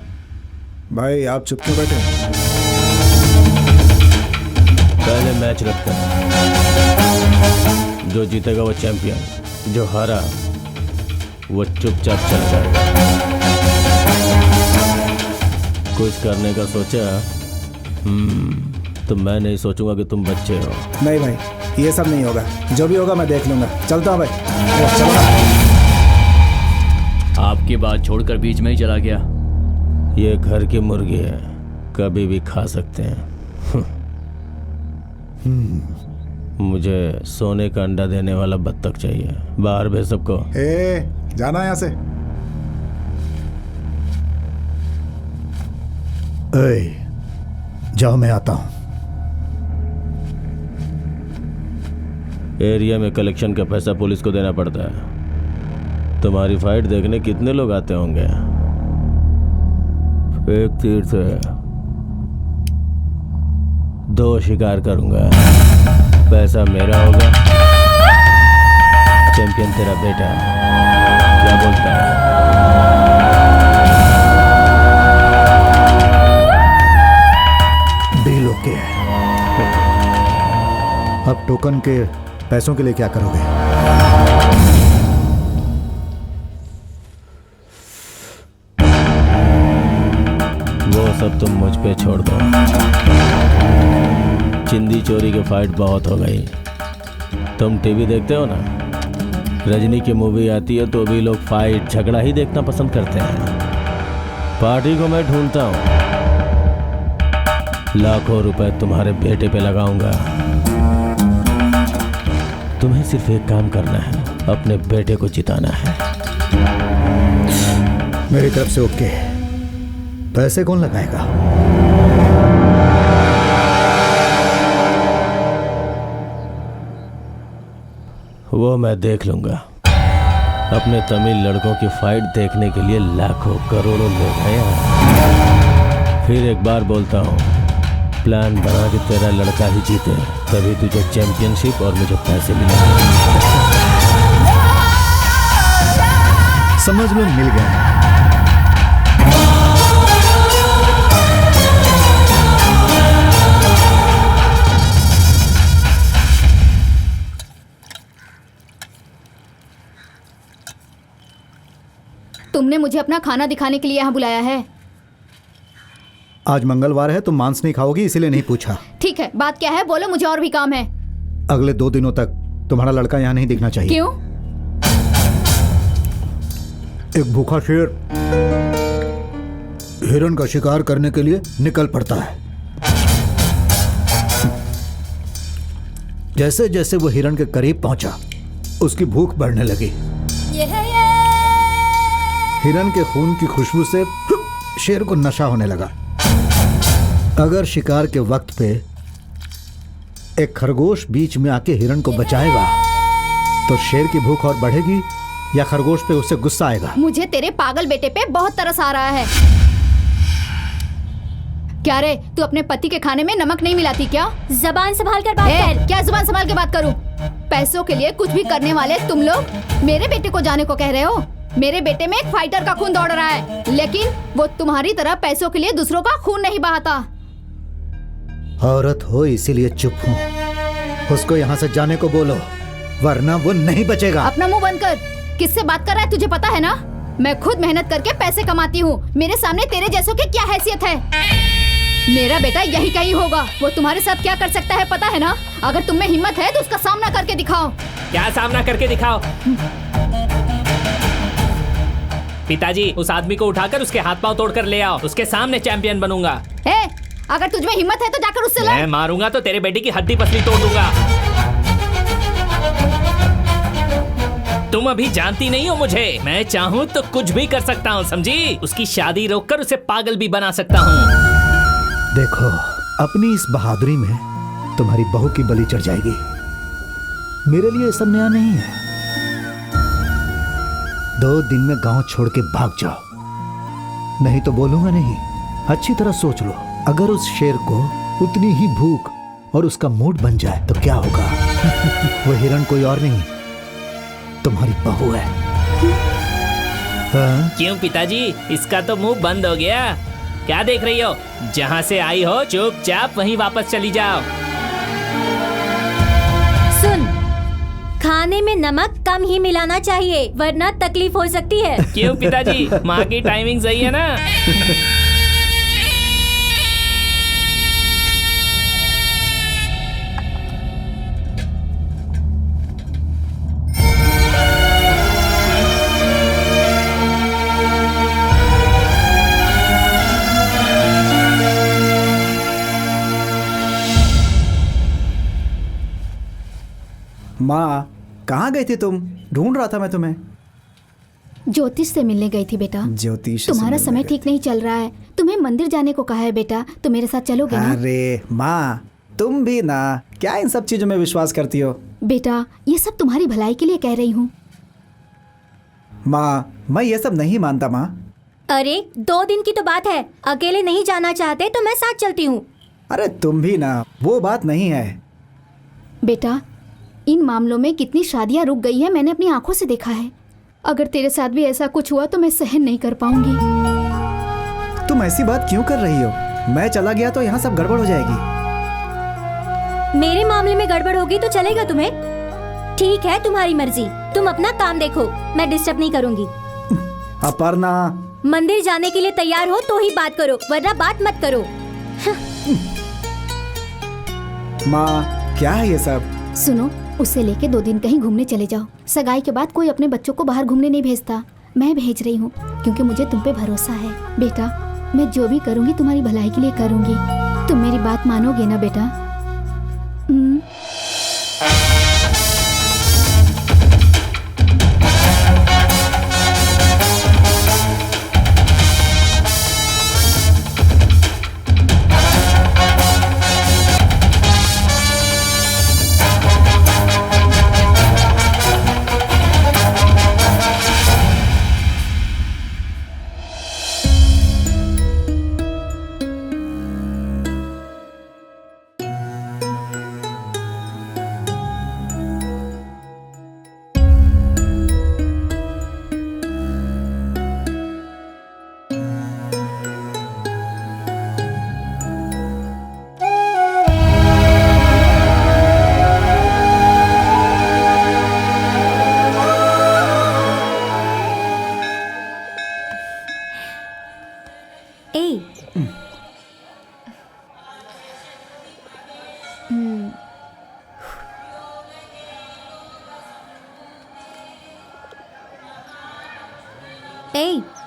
भाई आप चुप क्यों बैठे? पहले मैच रखते हैं, जो जीतेगा वो चैंपियन, जो हारा वो चुपचाप चल जाएगा। कुछ करने का सोचा? तो मैं नहीं सोचूंगा कि तुम बच्चे हो। नहीं भाई, ये सब नहीं होगा। जो भी होगा मैं देख लूंगा। चलता हूँ भाई। चलो ना। आपकी बात छोड़कर बीच में ही चला गया। ये घर की मुर्गी है, कभी भी खा सकते हैं। मुझे सोने का अंडा देने वाला बत्तख चाहिए। बाहर भेज सबको। जाना यहाँ से। जाओ, मैं आता हूं। एरिया में कलेक्शन का पैसा पुलिस को देना पड़ता है। तुम्हारी फाइट देखने कितने लोग आते होंगे? एक तीर से 2 शिकार करूंगा। पैसा मेरा होगा, चैंपियन तेरा बेटा। क्या बोलता है? डील ओके है। अब टोकन के पैसों के लिए क्या करोगे? वो सब तुम मुझ पे छोड़ दो। चिंदी चोरी की फाइट बहुत हो गई। तुम टीवी देखते हो ना? रजनी की मूवी आती है तो भी लोग फाइट झगड़ा ही देखना पसंद करते हैं। पार्टी को मैं ढूंढता हूँ, लाखों रुपए तुम्हारे बेटे पे लगाऊंगा। तुम्हें सिर्फ एक काम करना है, अपने बेटे को जिताना है। मेरी तरफ से ओके। पैसे कौन लगाएगा? वो मैं देख लूंगा। अपने तमिल लड़कों की फाइट देखने के लिए लाखों करोड़ों लोग हैं यहाँ। फिर एक बार बोलता हूँ, प्लान बना के तेरा लड़का ही जीते, तभी तुझे चैंपियनशिप और मुझे पैसे मिलेंगे। समझ लो मिल गया। तुमने मुझे अपना खाना दिखाने के लिए यहाँ बुलाया है। आज मंगलवार है, तुम मांस नहीं खाओगी इसीलिए नहीं पूछा। ठीक है, बात क्या है बोलो, मुझे और भी काम है। अगले 2 दिनों तक तुम्हारा लड़का यहाँ नहीं दिखना चाहिए। क्यों? एक भूखा शेर हिरन का शिकार करने के लिए निकल पड़ता है। जैसे जैसे वो हिरन के करीब पहुंचा, उसकी भूख बढ़ने लगी। हिरन के खून की खुशबू से शेर को नशा होने लगा। अगर शिकार के वक्त पे एक खरगोश बीच में आके हिरन को बचाएगा तो शेर की भूख और बढ़ेगी या खरगोश पे उससे गुस्सा आएगा? मुझे तेरे पागल बेटे पे बहुत तरस आ रहा है। क्या रे, तू अपने पति के खाने में नमक नहीं मिलाती क्या? जबान संभाल कर बात कर। क्या जुबान संभाल के बात करूं? पैसों के लिए कुछ भी करने वाले तुम लोग मेरे बेटे को जाने को कह रहे हो। मेरे बेटे में एक फाइटर का खून दौड़ रहा है, लेकिन वो तुम्हारी तरह पैसों के लिए दूसरों का खून नहीं बहाता। औरत हो इसीलिए चुप हूँ। उसको यहाँ से जाने को बोलो, वरना वो नहीं बचेगा। अपना मुंह बंद कर। किससे बात कर रहा है तुझे पता है ना? मैं खुद मेहनत करके पैसे कमाती हूँ। मेरे सामने तेरे जैसों की क्या हैसियत है? मेरा बेटा यही कहीं होगा। वो तुम्हारे साथ क्या कर सकता है पता है ना? अगर तुम में हिम्मत है तो उसका सामना करके दिखाओ। क्या सामना करके दिखाओ? पिताजी, उस आदमी को उठाकर उसके हाथ पांव तोड़कर ले आओ। उसके सामने चैंपियन बनूंगा। अगर तुझमें हिम्मत है तो जाकर उससे लड़। मैं मारूंगा तो तेरे बेटी की हड्डी पसली तोड़ दूंगा। तुम अभी जानती नहीं हो मुझे। मैं चाहूँ तो कुछ भी कर सकता हूँ, समझी? उसकी शादी रोककर उसे पागल भी बना सकता हूँ। देखो, अपनी इस बहादुरी में तुम्हारी बहू की बलि चढ़ जाएगी। मेरे लिए सब नया नहीं है। 2 दिन में गांव छोड़ के भाग जाओ, नहीं तो बोलूंगा नहीं। अच्छी तरह सोच लो, अगर उस शेर को उतनी ही भूख और उसका मूड बन जाए तो क्या होगा? वो हिरण कोई और नहीं, तुम्हारी बहू है। हाँ? क्यों पिताजी, इसका तो मुंह बंद हो गया। क्या देख रही हो? जहाँ से आई हो चुपचाप वहीं वापस चली जाओ। सुन, खाने में नमक कम ही मिलाना चाहिए वरना तकलीफ हो सकती है। क्यों पिताजी, माँ की टाइमिंग सही है ना? माँ, कहाँ गई थी तुम? ढूंढ रहा था मैं तुम्हें। ज्योतिष से मिलने गई थी बेटा। ज्योतिष से तुम्हारा मिलने समय गई ठीक नहीं चल रहा है। तुम्हें मंदिर जाने को कहा है बेटा। तुम मेरे साथ चलोगे ना? अरे माँ, तुम भी ना क्या इन सब चीजों में विश्वास करती हो? बेटा, ये सब तुम्हारी भलाई के लिए कह रही हूँ। माँ, मैं ये सब नहीं मानता माँ। अरे 2 दिन की तो बात है। अकेले नहीं जाना चाहते तो मैं साथ चलती हूँ। अरे तुम भी ना, वो बात नहीं है। बेटा, इन मामलों में कितनी शादियां रुक गई है मैंने अपनी आंखों से देखा है। अगर तेरे साथ भी ऐसा कुछ हुआ तो मैं सहन नहीं कर पाऊंगी। तुम ऐसी बात क्यों कर रही हो? मैं चला गया तो यहाँ सब गड़बड़ हो जाएगी। मेरे मामले में गड़बड़ होगी तो चलेगा तुम्हें? ठीक है, तुम्हारी मर्जी। तुम अपना काम देखो, मैं डिस्टर्ब नहीं करूंगी। अपर्णा, मंदिर जाने के लिए तैयार हो तो ही बात करो, वरना बात मत करो। माँ, क्या है ये सब? सुनो, उसे लेके 2 दिन कहीं घूमने चले जाओ। सगाई के बाद कोई अपने बच्चों को बाहर घूमने नहीं भेजता। मैं भेज रही हूँ क्योंकि मुझे तुम पे भरोसा है। बेटा, मैं जो भी करूँगी तुम्हारी भलाई के लिए करूँगी। तुम मेरी बात मानोगे ना बेटा?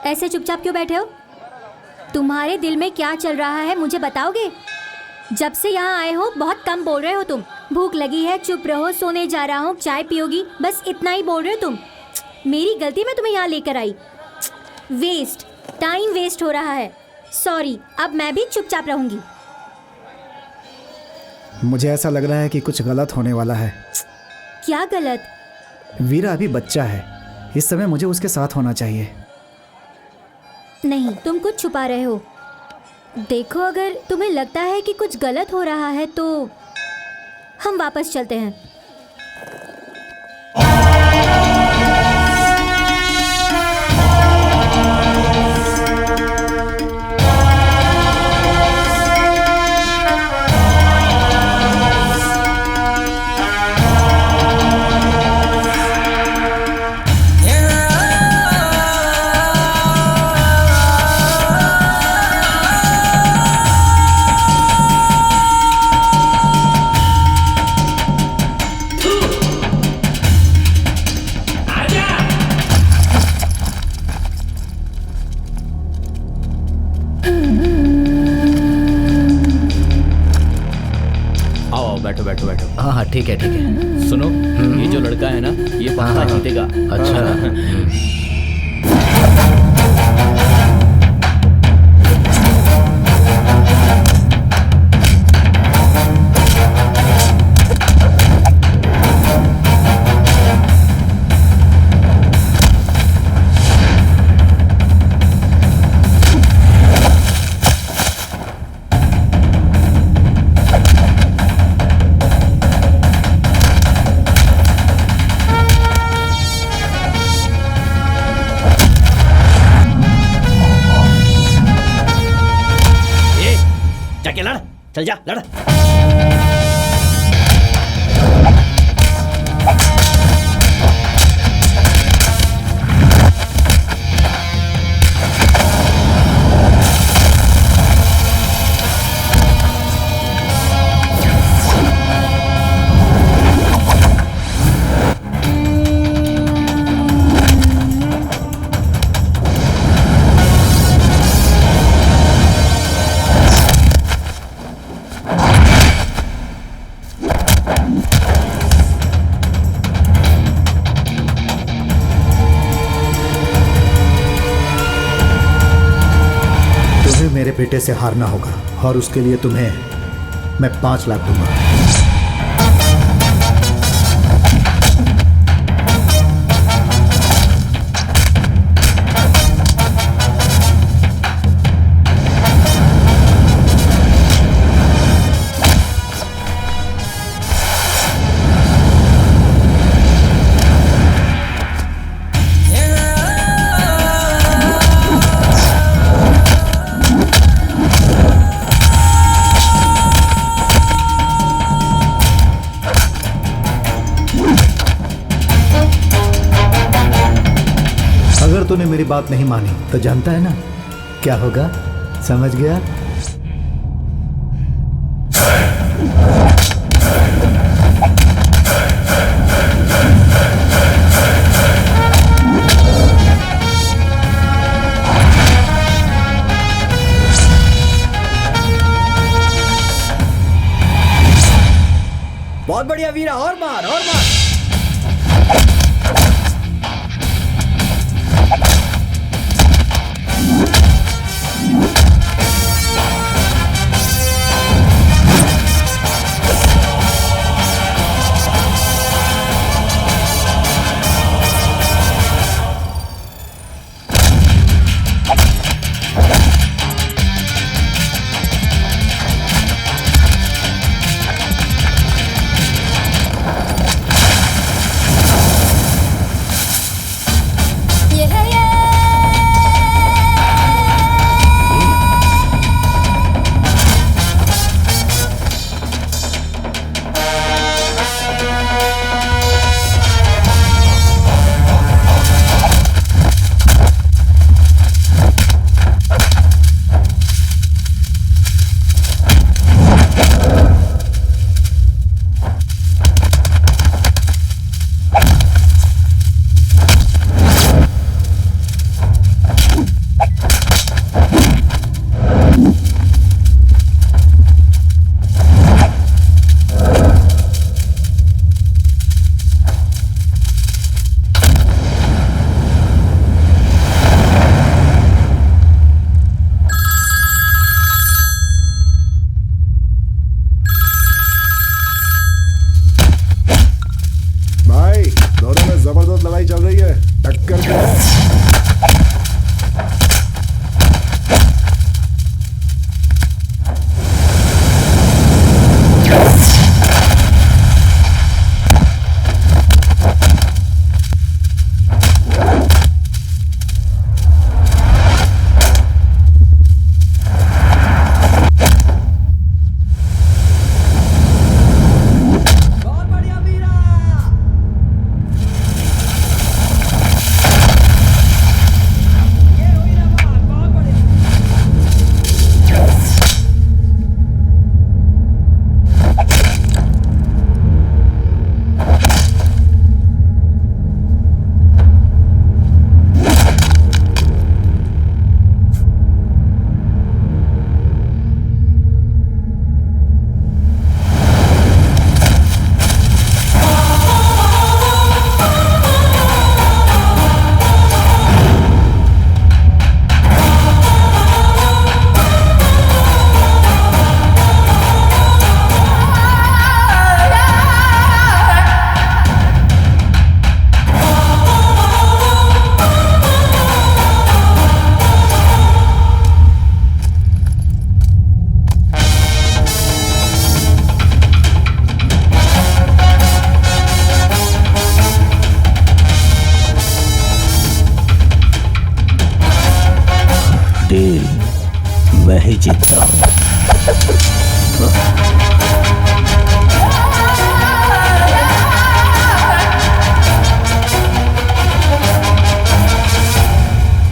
ऐसे चुपचाप क्यों बैठे हो? तुम्हारे दिल में क्या चल रहा है मुझे बताओगे? जब से यहाँ आए हो बहुत कम बोल रहे हो तुम। भूख लगी है, चुप रहो, सोने जा रहा हूँ, चाय पियोगी, बस इतना ही बोल रहे हो तुम। मेरी गलती मैं तुम्हें यहाँ लेकर आई। वेस्ट, टाइम वेस्ट हो रहा है। सॉरी, अब मैं भी चुपचाप रहूंगी। मुझे ऐसा लग रहा है कि कुछ गलत होने वाला है। क्या गलत? वीरा अभी बच्चा है। इस समय मुझे उसके साथ होना चाहिए। नहीं, तुम कुछ छुपा रहे हो। देखो, अगर तुम्हें लगता है कि कुछ गलत हो रहा है तो हम वापस चलते हैं। बैठो बैठो। हाँ हाँ ठीक है ठीक है। सुनो, ये जो लड़का है ना, ये पक्का जीतेगा। अच्छा। जाके लड़, चल जा लड़। मेरे बेटे से हारना होगा और उसके लिए तुम्हें मैं 5 लाख दूंगा। अगर तूने मेरी बात नहीं मानी तो जानता है ना क्या होगा, समझ गया? बहुत बढ़िया वीरा, और मार और मार। मैं ही जीतता हूँ।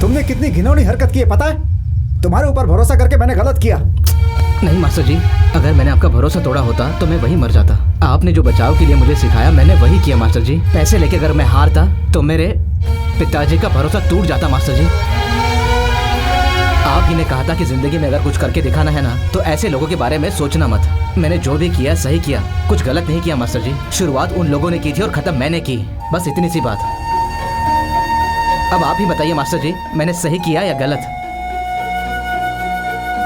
तुमने कितनी घिनौनी हरकत की है पता है? तुम्हारे ऊपर भरोसा करके मैंने गलत किया। नहीं मास्टर जी, अगर मैंने आपका भरोसा तोड़ा होता तो मैं वही मर जाता। आपने जो बचाव के लिए मुझे सिखाया मैंने वही किया मास्टर जी। पैसे लेके अगर मैं हारता तो मेरे पिताजी का भरोसा टूट जाता मास्टर जी। आप ही ने कहा था कि जिंदगी में अगर कुछ करके दिखाना है ना तो ऐसे लोगों के बारे में सोचना मत। मैंने जो भी किया सही किया, कुछ गलत नहीं किया मास्टर जी। शुरुआत उन लोगों ने की थी और खत्म मैंने की, बस इतनी सी बात। अब आप ही बताइए मास्टर जी, मैंने सही किया या गलत?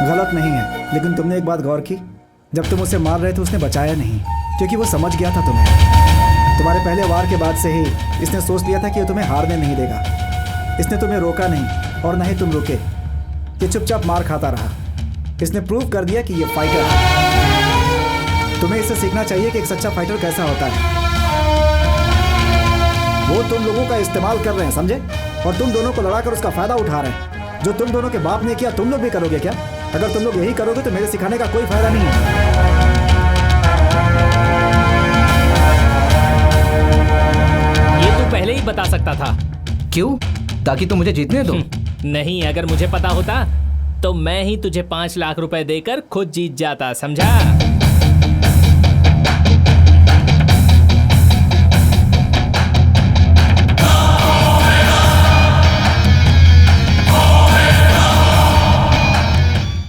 गलत नहीं है, लेकिन तुमने एक बात गौर की? जब तुम उसे मार रहे थे उसने बचाया नहीं, क्योंकि वो समझ गया था तुम्हें। तुम्हारे पहले वार के बाद से ही इसने सोच लिया था कि ये तुम्हें हारने नहीं देगा। इसने तुम्हें रोका नहीं और न ही तुम रुके। ये चुपचाप मार खाता रहा। इसने प्रूव कर दिया कि ये फाइटर है। तुम्हें इससे सीखना चाहिए कि एक सच्चा फाइटर कैसा होता है। वो तुम लोगों का इस्तेमाल कर रहे हैं, समझे? और तुम दोनों को लड़ाकर उसका फायदा उठा रहे हैं। जो तुम दोनों के बाप ने किया तुम लोग भी करोगे क्या? अगर तुम लोग यही करोगे तो मेरे सिखाने का कोई फायदा नहीं है। ये तू पहले ही बता सकता था। क्यों? ताकि तुम मुझे जीतने दो। नहीं, अगर मुझे पता होता तो मैं ही तुझे 5 लाख रुपए देकर खुद जीत जाता, समझा?